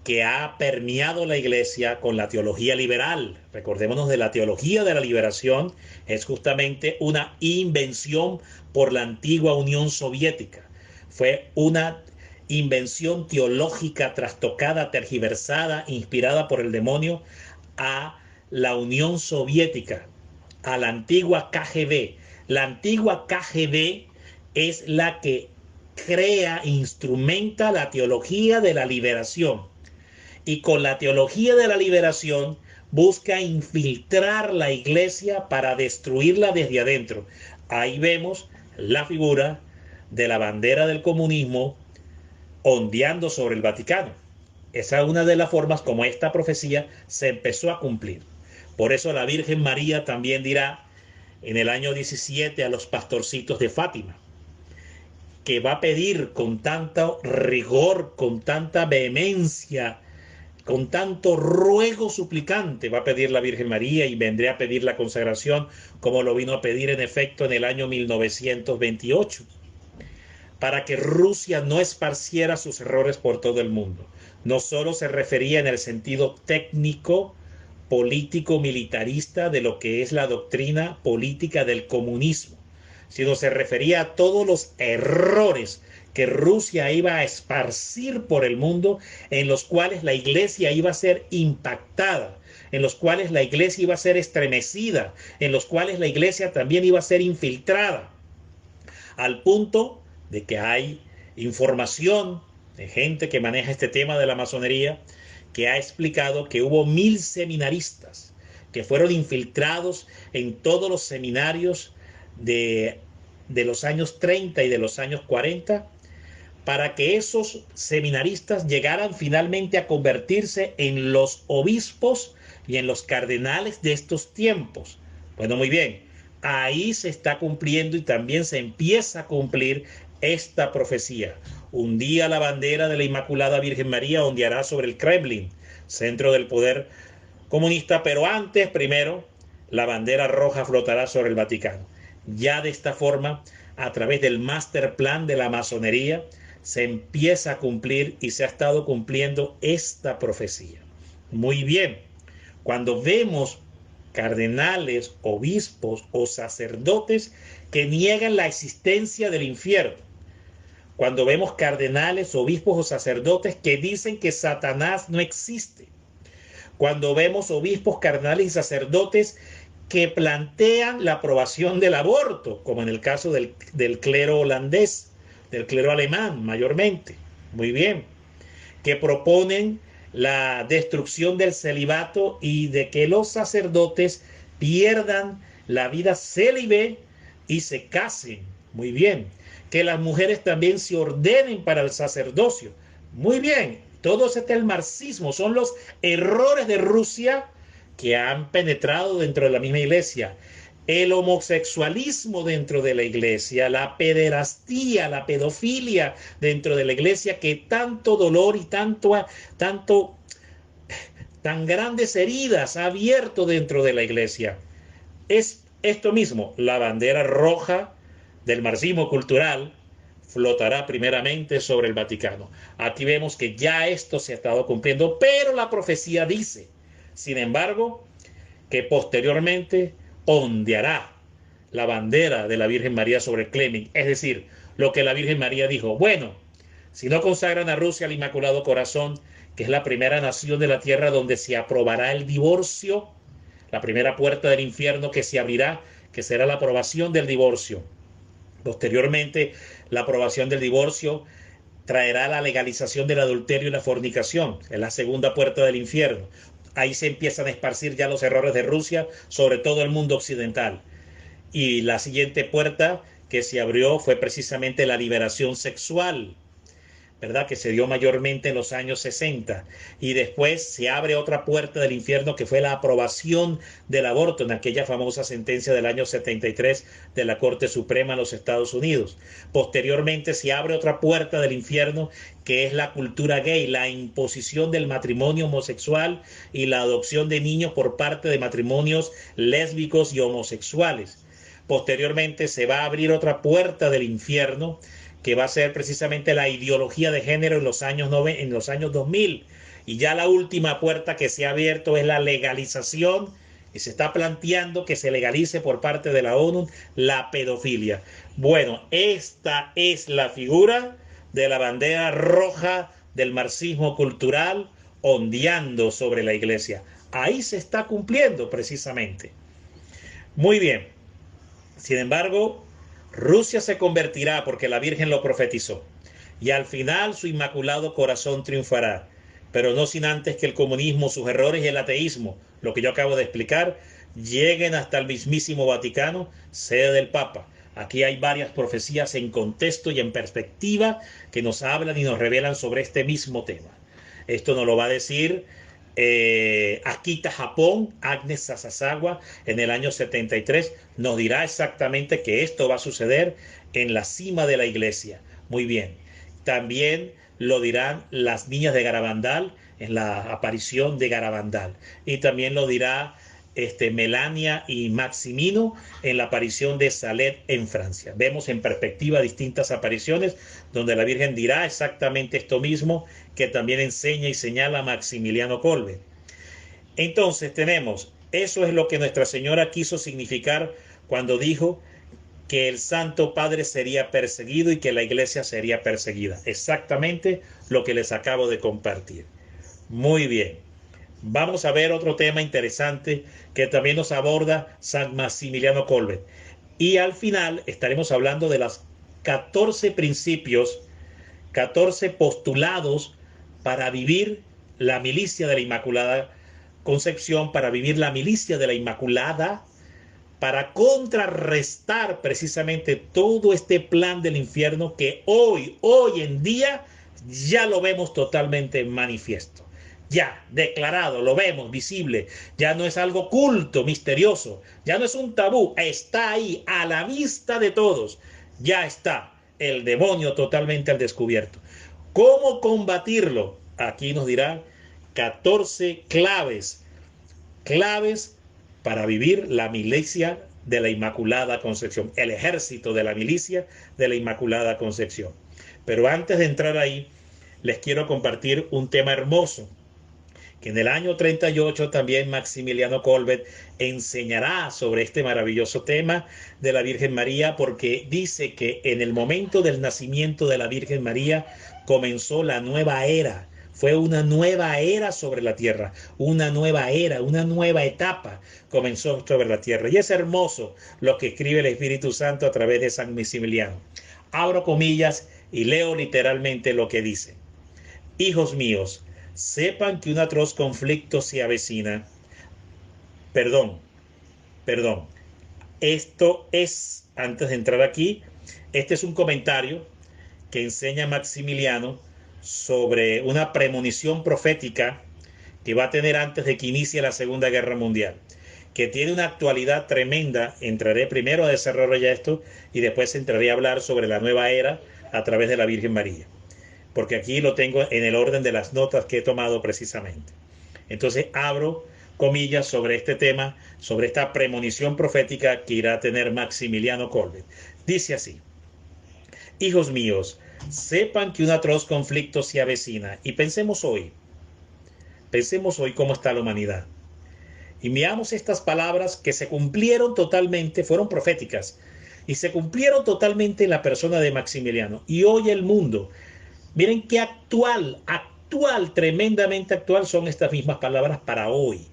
que ha permeado la iglesia con la teología liberal. Recordémonos de la teología de la liberación, es justamente una invención por la antigua Unión Soviética. Fue una invención teológica trastocada, tergiversada, inspirada por el demonio a la Unión Soviética, a la antigua KGB. La antigua KGB es la que crea, instrumenta la teología de la liberación. Y con la teología de la liberación busca infiltrar la iglesia para destruirla desde adentro. Ahí vemos la figura de la bandera del comunismo ondeando sobre el Vaticano. Esa es una de las formas como esta profecía se empezó a cumplir. Por eso la Virgen María también dirá en el año 17 a los pastorcitos de Fátima, que va a pedir con tanto rigor, con tanta vehemencia, con tanto ruego suplicante, va a pedir la Virgen María y vendré a pedir la consagración, como lo vino a pedir en efecto en el año 1928, para que Rusia no esparciera sus errores por todo el mundo. No solo se refería en el sentido técnico, político, militarista de lo que es la doctrina política del comunismo, sino se refería a todos los errores que Rusia iba a esparcir por el mundo, en los cuales la iglesia iba a ser impactada, en los cuales la iglesia iba a ser estremecida, en los cuales la iglesia también iba a ser infiltrada, al punto de que hay información de gente que maneja este tema de la masonería, que ha explicado que hubo 1000 seminaristas que fueron infiltrados en todos los seminarios de los años 30 y de los años 40, para que esos seminaristas llegaran finalmente a convertirse en los obispos y en los cardenales de estos tiempos. Bueno, muy bien, ahí se está cumpliendo y también se empieza a cumplir esta profecía. Un día la bandera de la Inmaculada Virgen María ondeará sobre el Kremlin, centro del poder comunista, pero antes, primero, la bandera roja flotará sobre el Vaticano. Ya de esta forma, a través del master plan de la masonería, se empieza a cumplir y se ha estado cumpliendo esta profecía. Muy bien, cuando vemos cardenales, obispos o sacerdotes que niegan la existencia del infierno, cuando vemos cardenales, obispos o sacerdotes que dicen que Satanás no existe, cuando vemos obispos, cardenales y sacerdotes que plantean la aprobación del aborto, como en el caso del clero holandés, del clero alemán mayormente, muy bien, que proponen la destrucción del celibato y de que los sacerdotes pierdan la vida célibe y se casen, muy bien, que las mujeres también se ordenen para el sacerdocio, muy bien. Todo este es el marxismo, son los errores de Rusia que han penetrado dentro de la misma iglesia. El homosexualismo dentro de la iglesia, la pederastía, la pedofilia dentro de la iglesia, que tanto dolor y tan grandes heridas ha abierto dentro de la iglesia. Es esto mismo, la bandera roja del marxismo cultural flotará primeramente sobre el Vaticano. Aquí vemos que ya esto se ha estado cumpliendo, pero la profecía dice, sin embargo, que posteriormente ondeará la bandera de la Virgen María sobre el Kremlin. Es decir, lo que la Virgen María dijo, bueno, si no consagran a Rusia al Inmaculado Corazón, que es la primera nación de la tierra donde se aprobará el divorcio, la primera puerta del infierno que se abrirá, que será la aprobación del divorcio. Posteriormente, la aprobación del divorcio traerá la legalización del adulterio y la fornicación, es la segunda puerta del infierno. Ahí se empiezan a esparcir ya los errores de Rusia sobre todo el mundo occidental. Y la siguiente puerta que se abrió fue precisamente la liberación sexual. ¿verdad?, que se dio mayormente en los años 60, y después se abre otra puerta del infierno, que fue la aprobación del aborto en aquella famosa sentencia del año 73 de la Corte Suprema de los Estados Unidos. Posteriormente se abre otra puerta del infierno, que es la cultura gay, la imposición del matrimonio homosexual y la adopción de niños por parte de matrimonios lésbicos y homosexuales. Posteriormente se va a abrir otra puerta del infierno, que va a ser precisamente la ideología de género en los años 2000. Y ya la última puerta que se ha abierto es la legalización, y se está planteando que se legalice por parte de la ONU la pedofilia. Bueno, esta es la figura de la bandera roja del marxismo cultural ondeando sobre la iglesia. Ahí se está cumpliendo precisamente. Muy bien. Sin embargo, Rusia se convertirá porque la Virgen lo profetizó, y al final su inmaculado corazón triunfará, pero no sin antes que el comunismo, sus errores y el ateísmo, lo que yo acabo de explicar, lleguen hasta el mismísimo Vaticano, sede del Papa. Aquí hay varias profecías en contexto y en perspectiva que nos hablan y nos revelan sobre este mismo tema. Esto nos lo va a decir Akita, Japón, Agnes Sasazawa, en el año 73, nos dirá exactamente que esto va a suceder en la cima de la iglesia. Muy bien. También lo dirán las niñas de Garabandal en la aparición de Garabandal. Y también lo dirá Melania y Maximino en la aparición de Salet en Francia. Vemos en perspectiva distintas apariciones donde la Virgen dirá exactamente esto mismo que también enseña y señala Maximiliano Kolbe. Entonces tenemos, eso es lo que Nuestra Señora quiso significar cuando dijo que el Santo Padre sería perseguido y que la Iglesia sería perseguida. Exactamente lo que les acabo de compartir. Muy bien. Vamos a ver otro tema interesante que también nos aborda San Maximiliano Kolbe. Y al final estaremos hablando de los 14 principios, 14 postulados para vivir la milicia de la Inmaculada Concepción, para vivir la milicia de la Inmaculada, para contrarrestar precisamente todo este plan del infierno que hoy en día ya lo vemos totalmente manifiesto. Ya declarado, lo vemos visible, ya no es algo oculto, misterioso, ya no es un tabú, está ahí a la vista de todos, ya está el demonio totalmente al descubierto. ¿Cómo combatirlo? Aquí nos dirán 14 claves para vivir la milicia de la Inmaculada Concepción, el ejército de la milicia de la Inmaculada Concepción. Pero antes de entrar ahí, les quiero compartir un tema hermoso, que en el año 38 también Maximiliano Kolbe enseñará sobre este maravilloso tema de la Virgen María, porque dice que en el momento del nacimiento de la Virgen María comenzó la nueva era. Fue una nueva era sobre la tierra, una nueva era, una nueva etapa comenzó sobre la tierra. Y es hermoso lo que escribe el Espíritu Santo a través de San Maximiliano. Abro comillas y leo literalmente lo que dice. Hijos míos, sepan que un atroz conflicto se avecina. Perdón. Esto es, antes de entrar aquí, este es un comentario que enseña Maximiliano sobre una premonición profética que va a tener antes de que inicie la Segunda Guerra Mundial, que tiene una actualidad tremenda. Entraré primero a desarrollar ya esto y después entraré a hablar sobre la nueva era a través de la Virgen María, porque aquí lo tengo en el orden de las notas que he tomado precisamente. Entonces abro comillas sobre este tema, sobre esta premonición profética que irá a tener Maximiliano Kolbe. Dice así: hijos míos, sepan que un atroz conflicto se avecina. Y pensemos hoy cómo está la humanidad. Y miramos estas palabras que se cumplieron totalmente, fueron proféticas, y se cumplieron totalmente en la persona de Maximiliano. Y hoy el mundo, miren qué actual, tremendamente actual son estas mismas palabras para hoy.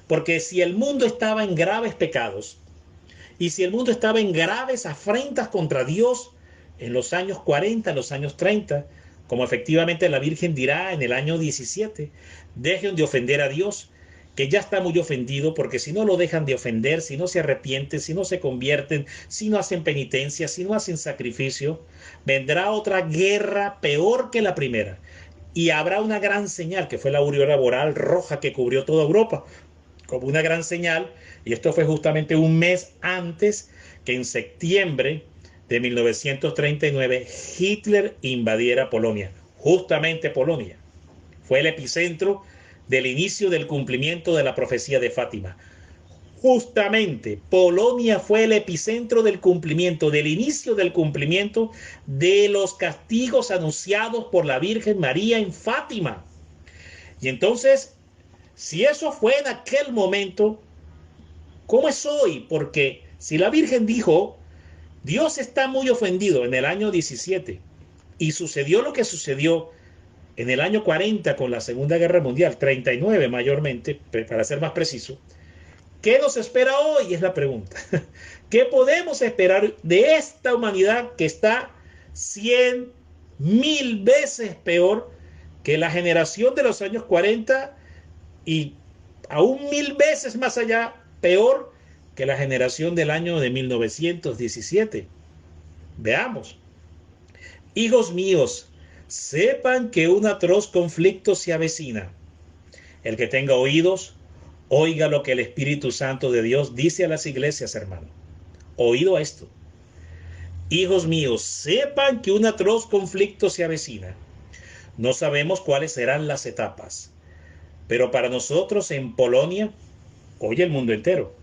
Porque si el mundo estaba en graves pecados, y si el mundo estaba en graves afrentas contra Dios en los años 40, en los años 30, como efectivamente la Virgen dirá en el año 17, dejen de ofender a Dios, que ya está muy ofendido, porque si no lo dejan de ofender, si no se arrepienten, si no se convierten, si no hacen penitencia, si no hacen sacrificio, vendrá otra guerra peor que la primera. Y habrá una gran señal, que fue la aureola boreal roja que cubrió toda Europa, como una gran señal, y esto fue justamente un mes antes que en septiembre de 1939 Hitler invadiera Polonia, justamente Polonia. Fue el epicentro del inicio del cumplimiento de la profecía de Fátima. Justamente Polonia fue el epicentro del cumplimiento, del inicio del cumplimiento de los castigos anunciados por la Virgen María en Fátima. Y entonces, si eso fue en aquel momento, ¿cómo es hoy? Porque si la Virgen dijo, Dios está muy ofendido en el año 17 y sucedió lo que sucedió en el año 40 con la Segunda Guerra Mundial, 39 mayormente, para ser más preciso, ¿qué nos espera hoy? Es la pregunta. ¿Qué podemos esperar de esta humanidad que está 100.000 veces peor que la generación de los años 40 y aún 1000 veces más allá peor que la generación del año de 1917? Veamos. Hijos míos, sepan que un atroz conflicto se avecina. El que tenga oídos, oiga lo que el Espíritu Santo de Dios dice a las iglesias, hermano. Oído a esto. Hijos míos, sepan que un atroz conflicto se avecina. No sabemos cuáles serán las etapas, pero para nosotros en Polonia, hoy el mundo entero,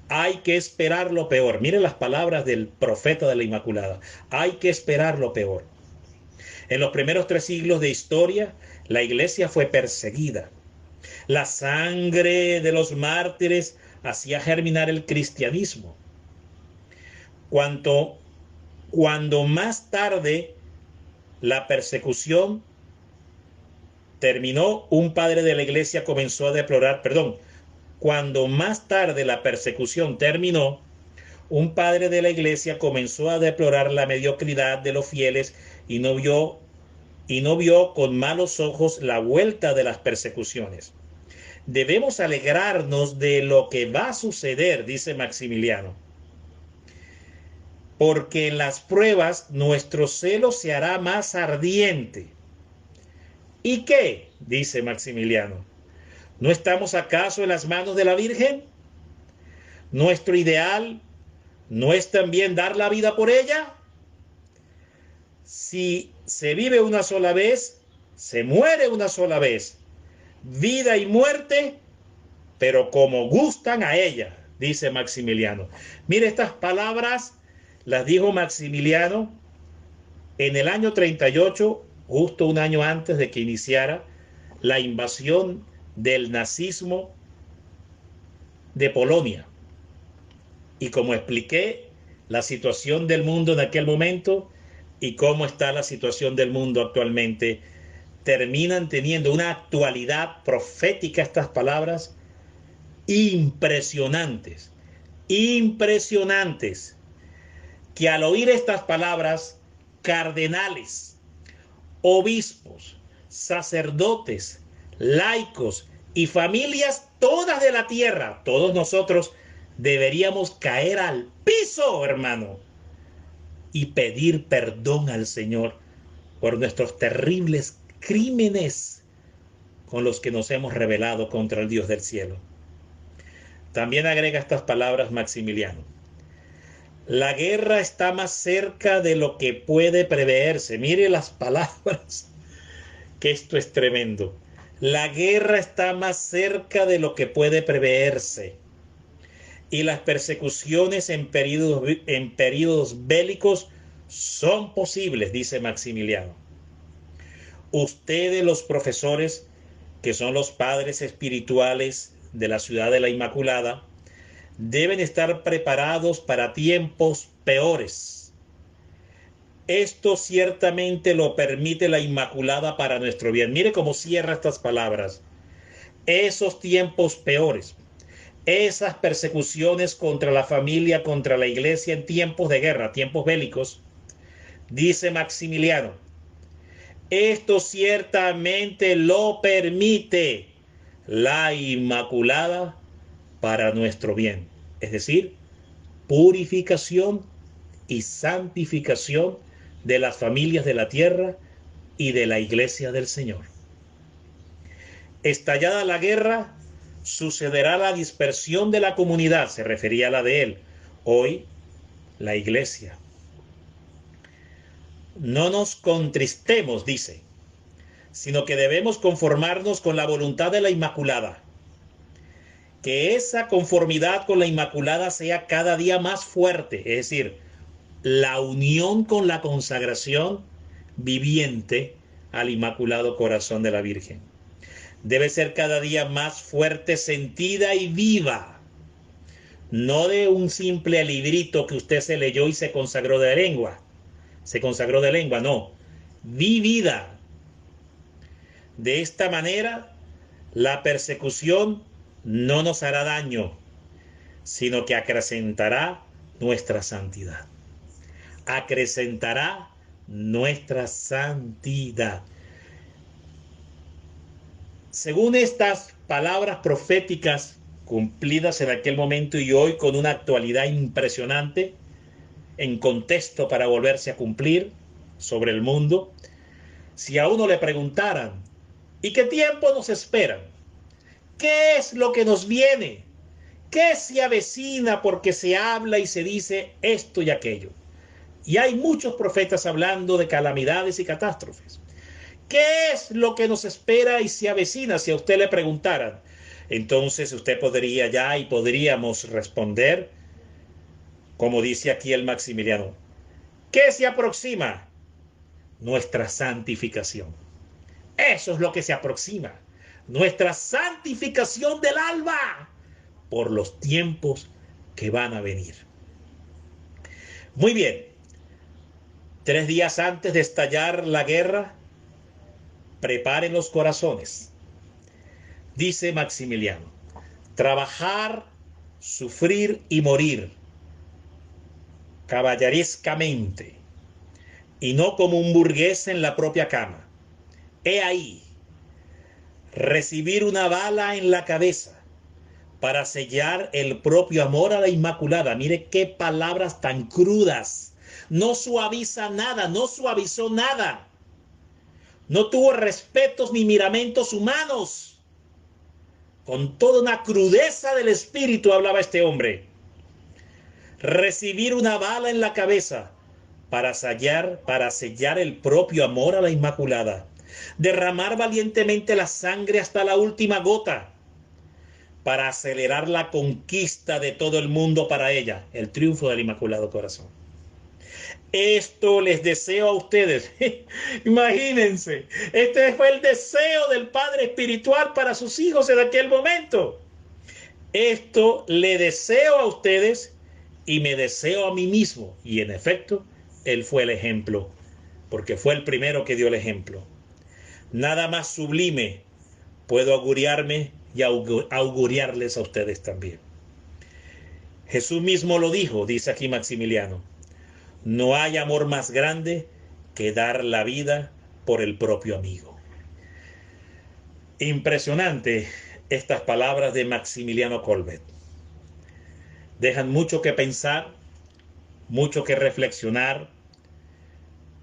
hay que esperar lo peor. Mire las palabras del profeta de la Inmaculada. Hay que esperar lo peor. En los primeros 3 siglos de historia, la iglesia fue perseguida. La sangre de los mártires hacía germinar el cristianismo. Cuando más tarde la persecución terminó, un padre de la iglesia comenzó a deplorar, cuando más tarde la persecución terminó, un padre de la iglesia comenzó a deplorar la mediocridad de los fieles y no vio con malos ojos la vuelta de las persecuciones. Debemos alegrarnos de lo que va a suceder, dice Maximiliano, porque en las pruebas nuestro celo se hará más ardiente. ¿Y qué? Dice Maximiliano. ¿No estamos acaso en las manos de la Virgen? ¿Nuestro ideal no es también dar la vida por ella? Si se vive una sola vez, se muere una sola vez. Vida y muerte, pero como gustan a ella, dice Maximiliano. Mire, estas palabras las dijo Maximiliano en el año 38, justo un año antes de que iniciara la invasión del nazismo de Polonia. Y como expliqué la situación del mundo en aquel momento y cómo está la situación del mundo actualmente, terminan teniendo una actualidad profética estas palabras impresionantes, que al oír estas palabras, cardenales, obispos, sacerdotes, laicos y familias todas de la tierra, todos nosotros deberíamos caer al piso, hermano, y pedir perdón al Señor por nuestros terribles crímenes con los que nos hemos rebelado contra el Dios del cielo. También agrega estas palabras Maximiliano. La guerra está más cerca de lo que puede preverse. Mire las palabras, que esto es tremendo. La guerra está más cerca de lo que puede preverse. Y las persecuciones en periodos bélicos son posibles, dice Maximiliano. Ustedes, los profesores, que son los padres espirituales de la ciudad de la Inmaculada, deben estar preparados para tiempos peores. Esto ciertamente lo permite la Inmaculada para nuestro bien. Mire cómo cierra estas palabras. Esos tiempos peores, esas persecuciones contra la familia, contra la iglesia en tiempos de guerra, tiempos bélicos, dice Maximiliano, esto ciertamente lo permite la Inmaculada para nuestro bien. Es decir, purificación y santificación de las familias de la tierra y de la Iglesia del Señor. Estallada la guerra, sucederá la dispersión de la comunidad, se refería a la de él, hoy la Iglesia. No nos contristemos, dice, sino que debemos conformarnos con la voluntad de la Inmaculada. Que esa conformidad con la Inmaculada sea cada día más fuerte, es decir, la unión con la consagración viviente al Inmaculado Corazón de la Virgen. Debe ser cada día más fuerte, sentida y viva. No de un simple librito que usted se leyó y se consagró de lengua. Se consagró de lengua, no. Vivida. De esta manera, la persecución no nos hará daño, sino que acrecentará nuestra santidad. Acrecentará nuestra santidad. Según estas palabras proféticas cumplidas en aquel momento y hoy con una actualidad impresionante, en contexto para volverse a cumplir sobre el mundo, si a uno le preguntaran, ¿y qué tiempo nos espera? ¿Qué es lo que nos viene? ¿Qué se avecina? Porque se habla y se dice esto y aquello. Y hay muchos profetas hablando de calamidades y catástrofes. ¿Qué es lo que nos espera y se avecina? Si a usted le preguntaran, entonces usted podría ya y podríamos responder, como dice aquí el Maximiliano, ¿qué se aproxima? Nuestra santificación. Eso es lo que se aproxima. Nuestra santificación del alma por los tiempos que van a venir. Muy bien. 3 días antes de estallar la guerra, preparen los corazones. Dice Maximiliano, trabajar, sufrir y morir caballerescamente y no como un burgués en la propia cama. He ahí, recibir una bala en la cabeza para sellar el propio amor a la Inmaculada. Mire qué palabras tan crudas. No suaviza nada, no suavizó nada. No tuvo respetos ni miramentos humanos. Con toda una crudeza del espíritu hablaba este hombre. Recibir una bala en la cabeza para sellar el propio amor a la Inmaculada. Derramar valientemente la sangre hasta la última gota para acelerar la conquista de todo el mundo para ella, el triunfo del Inmaculado Corazón. Esto les deseo a ustedes. Imagínense, este fue el deseo del Padre Espiritual para sus hijos en aquel momento. Esto le deseo a ustedes y me deseo a mí mismo. Y en efecto, él fue el ejemplo, porque fue el primero que dio el ejemplo. Nada más sublime puedo auguriarme y auguriarles a ustedes también. Jesús mismo lo dijo, dice aquí Maximiliano. No hay amor más grande que dar la vida por el propio amigo. Impresionante estas palabras de Maximiliano Kolbe. Dejan mucho que pensar, mucho que reflexionar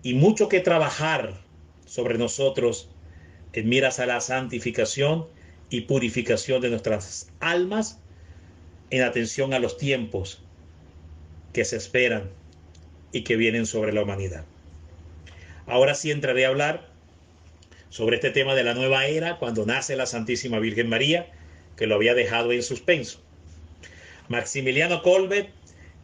y mucho que trabajar sobre nosotros en miras a la santificación y purificación de nuestras almas en atención a los tiempos que se esperan y que vienen sobre la humanidad. Ahora sí entraré a hablar sobre este tema de la nueva era, cuando nace la Santísima Virgen María, que lo había dejado en suspenso. Maximiliano Kolbe,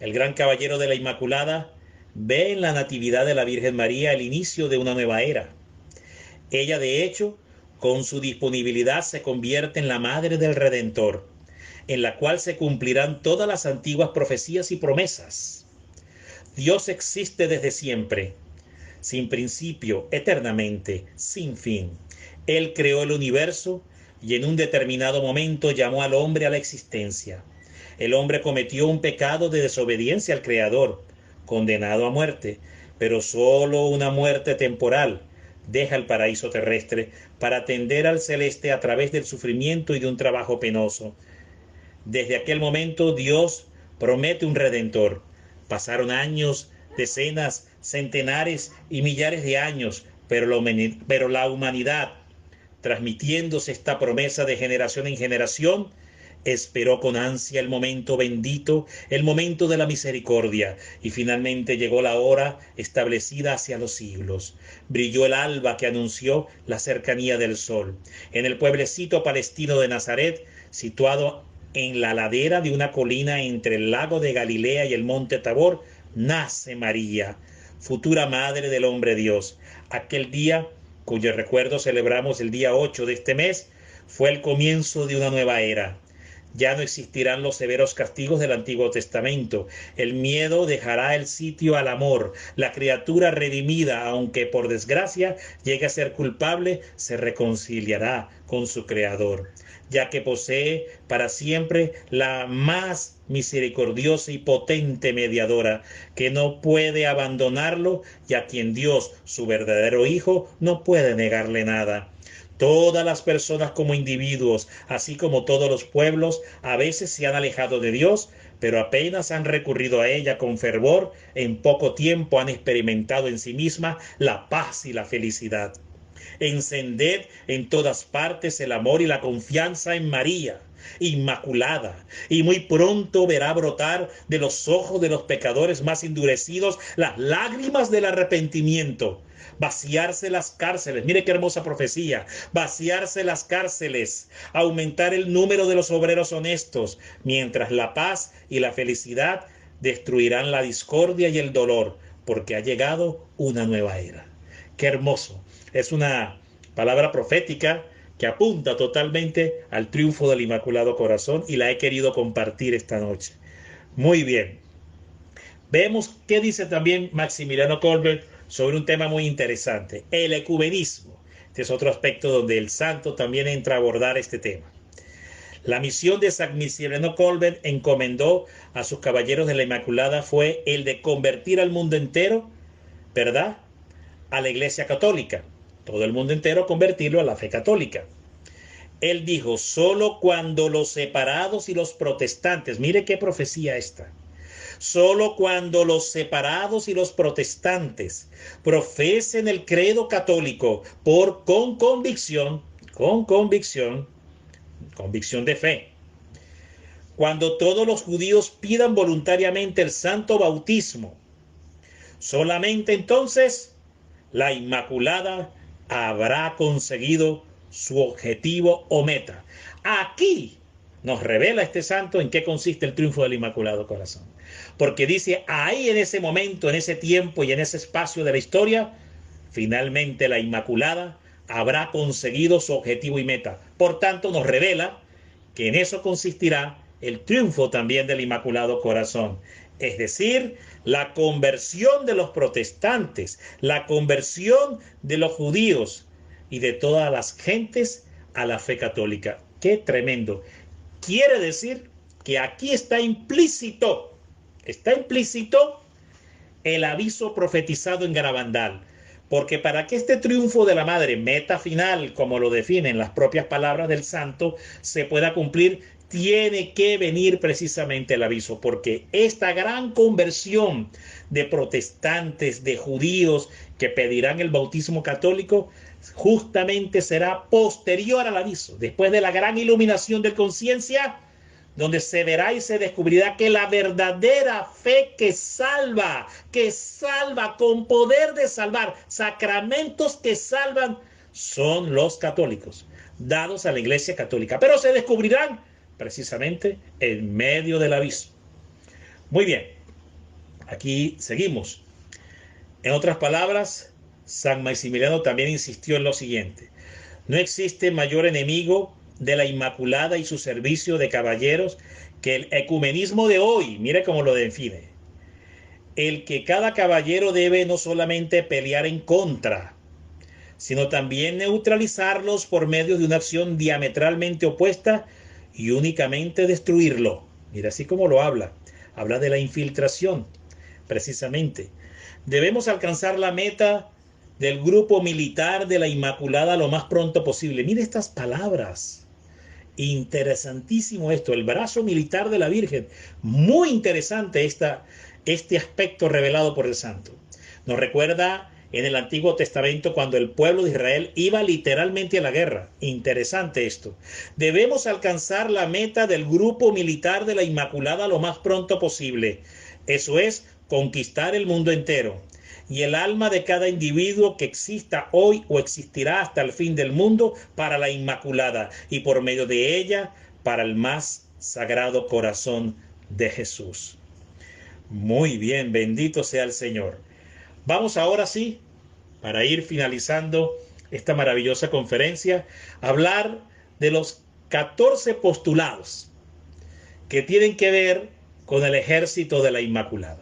el gran caballero de la Inmaculada, ve en la Natividad de la Virgen María el inicio de una nueva era. Ella, de hecho, con su disponibilidad se convierte en la Madre del Redentor, en la cual se cumplirán todas las antiguas profecías y promesas. Dios existe desde siempre, sin principio, eternamente, sin fin. Él creó el universo y en un determinado momento llamó al hombre a la existencia. El hombre cometió un pecado de desobediencia al Creador, condenado a muerte, pero solo una muerte temporal deja el paraíso terrestre para atender al celeste a través del sufrimiento y de un trabajo penoso. Desde aquel momento Dios promete un redentor. Pasaron años, decenas, centenares y millares de años, pero la humanidad, transmitiéndose esta promesa de generación en generación, esperó con ansia el momento bendito, el momento de la misericordia, y finalmente llegó la hora establecida hacia los siglos. Brilló el alba que anunció la cercanía del sol. En el pueblecito palestino de Nazaret, situado en la ladera de una colina entre el lago de Galilea y el monte Tabor, nace María, futura madre del hombre Dios. Aquel día, cuyo recuerdo celebramos el día 8 de este mes, fue el comienzo de una nueva era. Ya no existirán los severos castigos del Antiguo Testamento. El miedo dejará el sitio al amor. La criatura redimida, aunque por desgracia llegue a ser culpable, se reconciliará con su Creador, ya que posee para siempre la más misericordiosa y potente mediadora, que no puede abandonarlo y a quien Dios, su verdadero Hijo, no puede negarle nada. Todas las personas como individuos, así como todos los pueblos, a veces se han alejado de Dios, pero apenas han recurrido a ella con fervor, en poco tiempo han experimentado en sí misma la paz y la felicidad. Encended en todas partes el amor y la confianza en María, Inmaculada, y muy pronto verá brotar de los ojos de los pecadores más endurecidos las lágrimas del arrepentimiento. Vaciarse las cárceles, mire qué hermosa profecía, vaciarse las cárceles, aumentar el número de los obreros honestos, mientras la paz y la felicidad destruirán la discordia y el dolor, porque ha llegado una nueva era. Qué hermoso. Es una palabra profética que apunta totalmente al triunfo del Inmaculado Corazón y la he querido compartir esta noche. Muy bien. Vemos qué dice también Maximiliano Kolbe sobre un tema muy interesante, el ecumenismo. Este es otro aspecto donde el santo también entra a abordar este tema. La misión de San Maximiliano Kolbe encomendó a sus caballeros de la Inmaculada fue el de convertir al mundo entero, ¿verdad?, a la Iglesia Católica. Todo el mundo entero convertirlo a la fe católica. Él dijo, solo cuando los separados y los protestantes, mire qué profecía esta, solo cuando los separados y los protestantes profesen el credo católico con convicción de fe, cuando todos los judíos pidan voluntariamente el santo bautismo, solamente entonces la Inmaculada habrá conseguido su objetivo o meta. Aquí nos revela este santo en qué consiste el triunfo del Inmaculado Corazón. Porque dice, ahí en ese momento, en ese tiempo y en ese espacio de la historia, finalmente la Inmaculada habrá conseguido su objetivo y meta. Por tanto, nos revela que en eso consistirá el triunfo también del Inmaculado Corazón. Es decir, la conversión de los protestantes, la conversión de los judíos y de todas las gentes a la fe católica. ¡Qué tremendo! Quiere decir que aquí está implícito el aviso profetizado en Garabandal. Porque para que este triunfo de la Madre, meta final, como lo definen las propias palabras del santo, se pueda cumplir, tiene que venir precisamente el aviso, porque esta gran conversión de protestantes, de judíos que pedirán el bautismo católico, justamente será posterior al aviso, después de la gran iluminación de conciencia, donde se verá y se descubrirá que la verdadera fe que salva con poder de salvar, sacramentos que salvan, son los católicos, dados a la Iglesia Católica, pero se descubrirán precisamente en medio del aviso. Muy bien, aquí seguimos. En otras palabras, San Maximiliano también insistió en lo siguiente: no existe mayor enemigo de la Inmaculada y su servicio de caballeros que el ecumenismo de hoy. Mire cómo lo define: el que cada caballero debe no solamente pelear en contra, sino también neutralizarlos por medio de una acción diametralmente opuesta y únicamente destruirlo. Mira, así como lo habla de la infiltración, precisamente. Debemos alcanzar la meta del grupo militar de la Inmaculada lo más pronto posible. Mire estas palabras. Interesantísimo esto, el brazo militar de la Virgen. Muy interesante este aspecto revelado por el santo. Nos recuerda en el Antiguo Testamento cuando el pueblo de Israel iba literalmente a la guerra. Interesante esto. Debemos alcanzar la meta del grupo militar de la Inmaculada lo más pronto posible. Eso es, conquistar el mundo entero. Y el alma de cada individuo que exista hoy o existirá hasta el fin del mundo para la Inmaculada y por medio de ella para el más sagrado corazón de Jesús. Muy bien, bendito sea el Señor. Vamos ahora sí, para ir finalizando esta maravillosa conferencia, a hablar de los 14 postulados que tienen que ver con el ejército de la Inmaculada.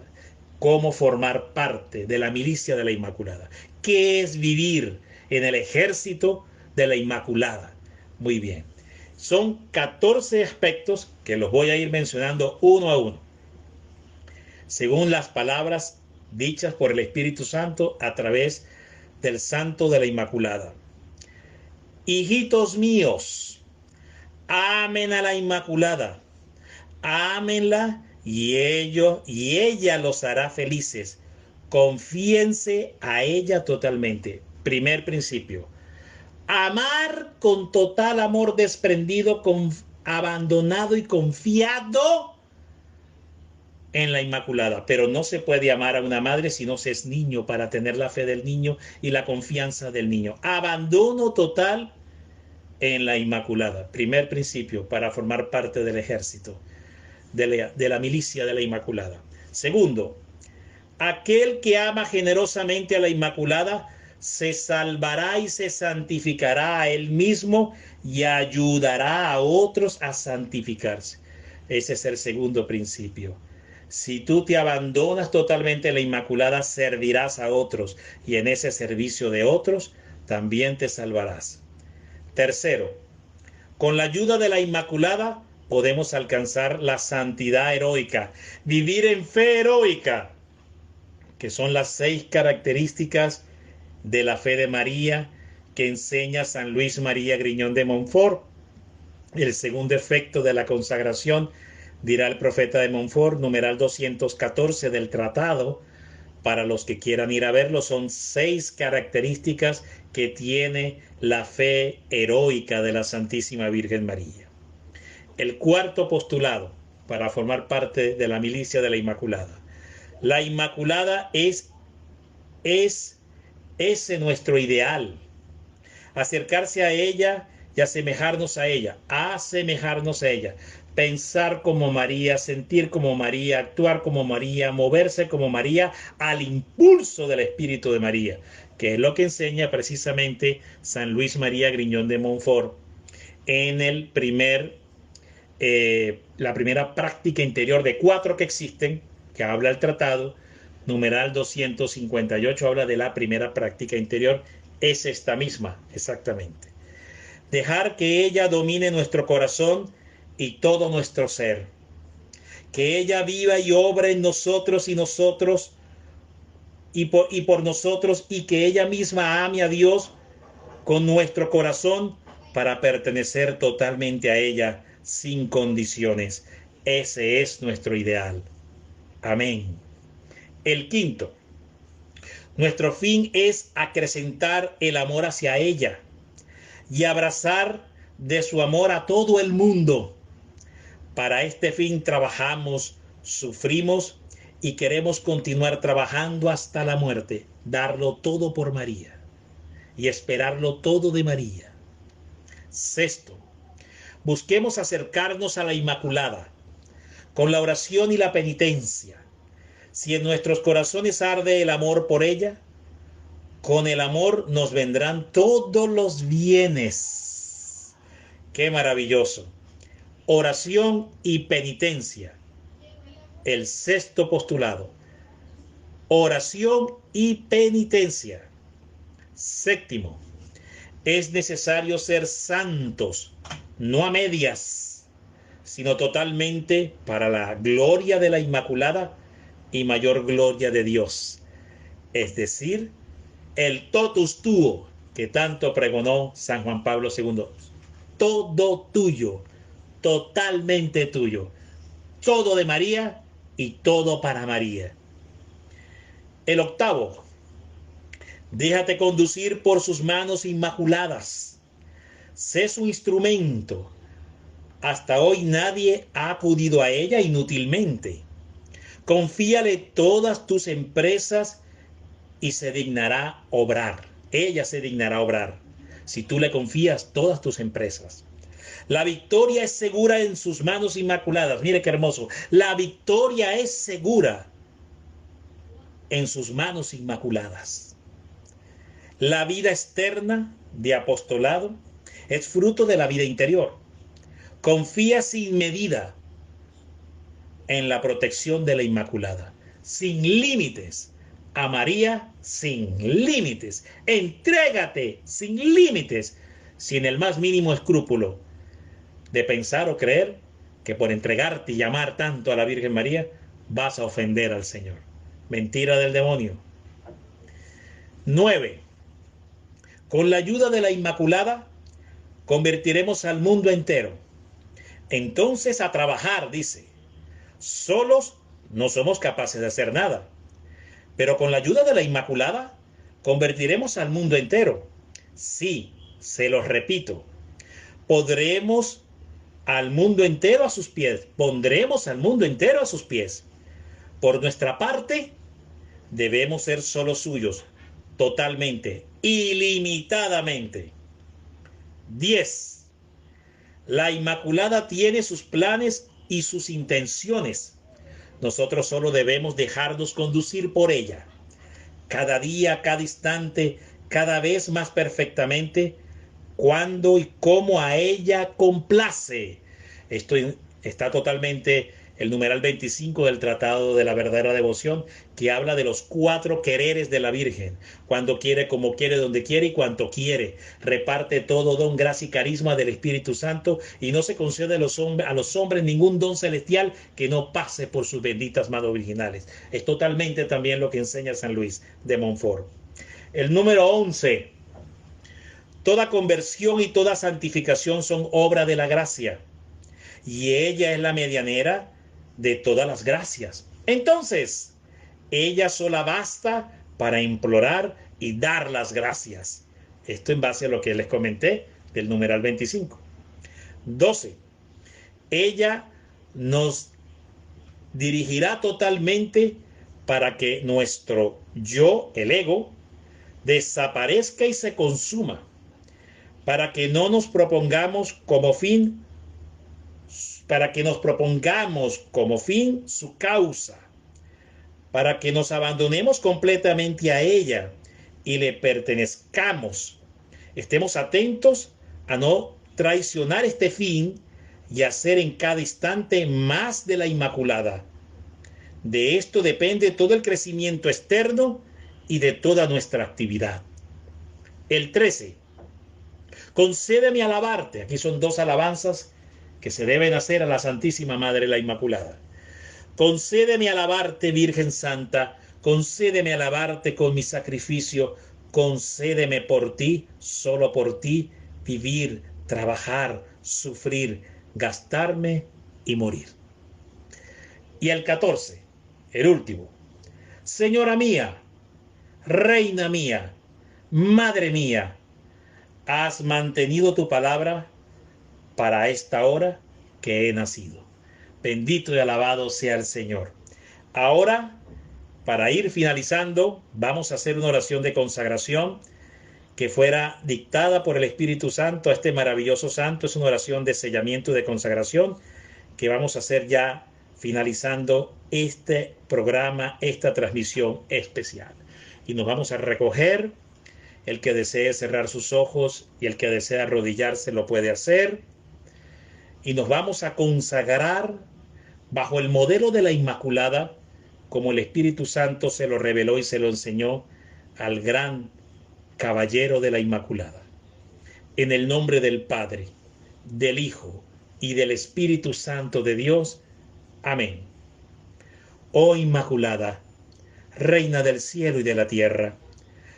Cómo formar parte de la milicia de la Inmaculada. ¿Qué es vivir en el ejército de la Inmaculada? Muy bien. Son 14 aspectos que los voy a ir mencionando uno a uno, según las palabras dichas por el Espíritu Santo a través del Santo de la Inmaculada. Hijitos míos, amen a la Inmaculada, ámenla y ella los hará felices. Confíense a ella totalmente. Primer principio. Amar con total amor desprendido, abandonado y confiado en la Inmaculada. Pero no se puede amar a una madre si no se es niño, para tener la fe del niño y la confianza del niño. Abandono total en la Inmaculada. Primer principio para formar parte del ejército de la milicia de la Inmaculada. Segundo, aquel que ama generosamente a la Inmaculada se salvará y se santificará a él mismo y ayudará a otros a santificarse. Ese es el segundo principio. Si tú te abandonas totalmente a la Inmaculada, servirás a otros y en ese servicio de otros también te salvarás. Tercero, con la ayuda de la Inmaculada podemos alcanzar la santidad heroica, vivir en fe heroica, que son las 6 características de la fe de María que enseña San Luis María Griñón de Montfort. El segundo efecto de la consagración, dirá el profeta de Montfort, numeral 214 del tratado, para los que quieran ir a verlo, son 6 características que tiene la fe heroica de la Santísima Virgen María. El cuarto postulado para formar parte de la milicia de la Inmaculada. La Inmaculada es ese nuestro ideal. Acercarse a ella y asemejarnos a ella. Pensar como María, sentir como María, actuar como María, moverse como María, al impulso del Espíritu de María, que es lo que enseña precisamente San Luis María Griñón de Montfort en la primera práctica interior de 4 que existen, que habla el tratado, numeral 258, habla de la primera práctica interior, es esta misma, exactamente. Dejar que ella domine nuestro corazón y todo nuestro ser. Que ella viva y obra en nosotros y por nosotros, y que ella misma ame a Dios con nuestro corazón para pertenecer totalmente a ella sin condiciones. Ese es nuestro ideal. Amén. El quinto, nuestro fin es acrecentar el amor hacia ella y abrazar de su amor a todo el mundo. Para este fin trabajamos, sufrimos y queremos continuar trabajando hasta la muerte, darlo todo por María y esperarlo todo de María. Sexto, busquemos acercarnos a la Inmaculada con la oración y la penitencia. Si en nuestros corazones arde el amor por ella, con el amor nos vendrán todos los bienes. ¡Qué maravilloso! Oración y penitencia. El sexto postulado. Oración y penitencia. Séptimo, es necesario ser santos, no a medias, sino totalmente para la gloria de la Inmaculada y mayor gloria de Dios. Es decir, el totus tuo que tanto pregonó San Juan Pablo II. Todo tuyo, totalmente tuyo. Todo de María y todo para María. El octavo, déjate conducir por sus manos inmaculadas. Sé su instrumento. Hasta hoy nadie ha acudido a ella inútilmente. Confíale todas tus empresas y se dignará obrar. Ella se dignará obrar si tú le confías todas tus empresas. La victoria es segura en sus manos inmaculadas. Mire qué hermoso. La victoria es segura en sus manos inmaculadas. La vida externa de apostolado es fruto de la vida interior. Confía sin medida en la protección de la Inmaculada, sin límites. A María sin límites. Entrégate sin límites, sin el más mínimo escrúpulo de pensar o creer que por entregarte y llamar tanto a la Virgen María vas a ofender al Señor. Mentira del demonio. 9. Con la ayuda de la Inmaculada convertiremos al mundo entero. Entonces a trabajar, dice. Solos no somos capaces de hacer nada, pero con la ayuda de la Inmaculada convertiremos al mundo entero. Sí, se los repito, podremos al mundo entero a sus pies, pondremos al mundo entero a sus pies. Por nuestra parte, debemos ser solo suyos, totalmente, ilimitadamente. 10. La Inmaculada tiene sus planes y sus intenciones. Nosotros solo debemos dejarnos conducir por ella. Cada día, cada instante, cada vez más perfectamente, cuando y cómo a ella complace. Esto está totalmente el numeral 25 del Tratado de la Verdadera Devoción, que habla de los 4 quereres de la Virgen: cuando quiere, como quiere, donde quiere y cuanto quiere. Reparte todo don, gracia y carisma del Espíritu Santo, y no se concede a los hombres ningún don celestial que no pase por sus benditas manos virginales. Es totalmente también lo que enseña San Luis de Montfort. El número 11. Toda conversión y toda santificación son obra de la gracia, y ella es la medianera de todas las gracias. Entonces, ella sola basta para implorar y dar las gracias. Esto en base a lo que les comenté del numeral 25. 12. Ella nos dirigirá totalmente para que nuestro yo, el ego, desaparezca y se consuma, para que no nos propongamos como fin, para que nos propongamos como fin su causa, para que nos abandonemos completamente a ella y le pertenezcamos. Estemos atentos a no traicionar este fin y hacer en cada instante más de la Inmaculada. De esto depende todo el crecimiento externo y de toda nuestra actividad. El 13. Concédeme alabarte. Aquí son 2 alabanzas que se deben hacer a la Santísima Madre la Inmaculada. Concédeme alabarte, Virgen Santa, concédeme alabarte con mi sacrificio, concédeme por ti, solo por ti, vivir, trabajar, sufrir, gastarme y morir. Y el 14, el último. Señora mía, reina mía, madre mía, has mantenido tu palabra para esta hora que he nacido. Bendito y alabado sea el Señor. Ahora, para ir finalizando, vamos a hacer una oración de consagración que fuera dictada por el Espíritu Santo a este maravilloso santo. Es una oración de sellamiento y de consagración que vamos a hacer ya finalizando este programa, esta transmisión especial. Y nos vamos a recoger. El que desee cerrar sus ojos y el que desee arrodillarse lo puede hacer. Y nos vamos a consagrar bajo el modelo de la Inmaculada, como el Espíritu Santo se lo reveló y se lo enseñó al gran caballero de la Inmaculada. En el nombre del Padre, del Hijo y del Espíritu Santo de Dios. Amén. Oh Inmaculada, Reina del cielo y de la tierra,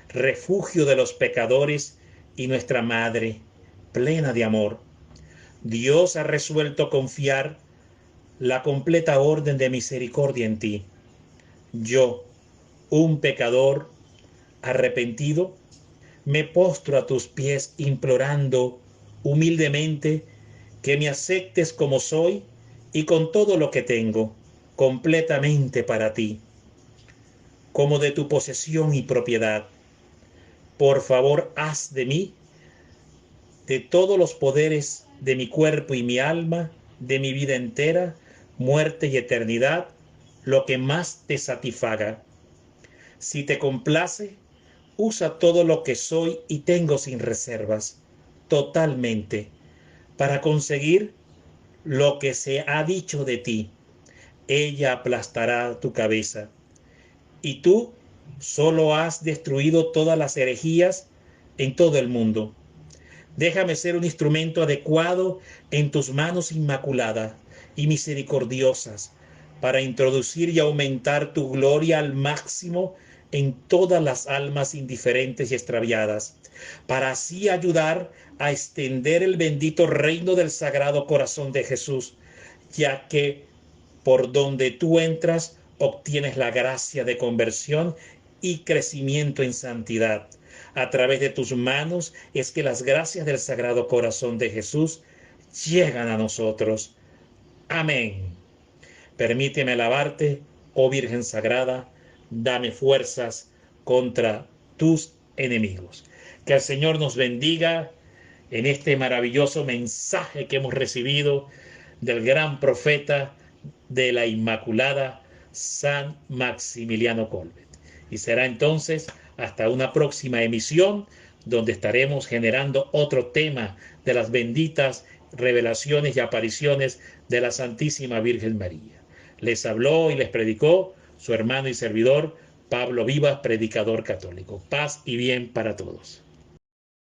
refugio de los pecadores y nuestra madre plena de amor. Dios ha resuelto confiar la completa orden de misericordia en ti. Yo, un pecador arrepentido, me postro a tus pies implorando humildemente que me aceptes como soy y con todo lo que tengo, completamente para ti, como de tu posesión y propiedad. Por favor, haz de mí, de todos los poderes de mi cuerpo y mi alma, de mi vida entera, muerte y eternidad, lo que más te satisfaga. Si te complace, usa todo lo que soy y tengo sin reservas, totalmente, para conseguir lo que se ha dicho de ti. Ella aplastará tu cabeza. Y tú solo has destruido todas las herejías en todo el mundo. Déjame ser un instrumento adecuado en tus manos inmaculadas y misericordiosas para introducir y aumentar tu gloria al máximo en todas las almas indiferentes y extraviadas, para así ayudar a extender el bendito reino del Sagrado Corazón de Jesús, ya que por donde tú entras obtienes la gracia de conversión y crecimiento en santidad. A través de tus manos es que las gracias del Sagrado Corazón de Jesús llegan a nosotros. Amén. Permíteme alabarte, oh Virgen Sagrada, dame fuerzas contra tus enemigos. Que el Señor nos bendiga en este maravilloso mensaje que hemos recibido del gran profeta de la Inmaculada, San Maximiliano Kolbe. Y será entonces hasta una próxima emisión donde estaremos generando otro tema de las benditas revelaciones y apariciones de la Santísima Virgen María. Les habló y les predicó su hermano y servidor Pablo Vivas, predicador católico. Paz y bien para todos.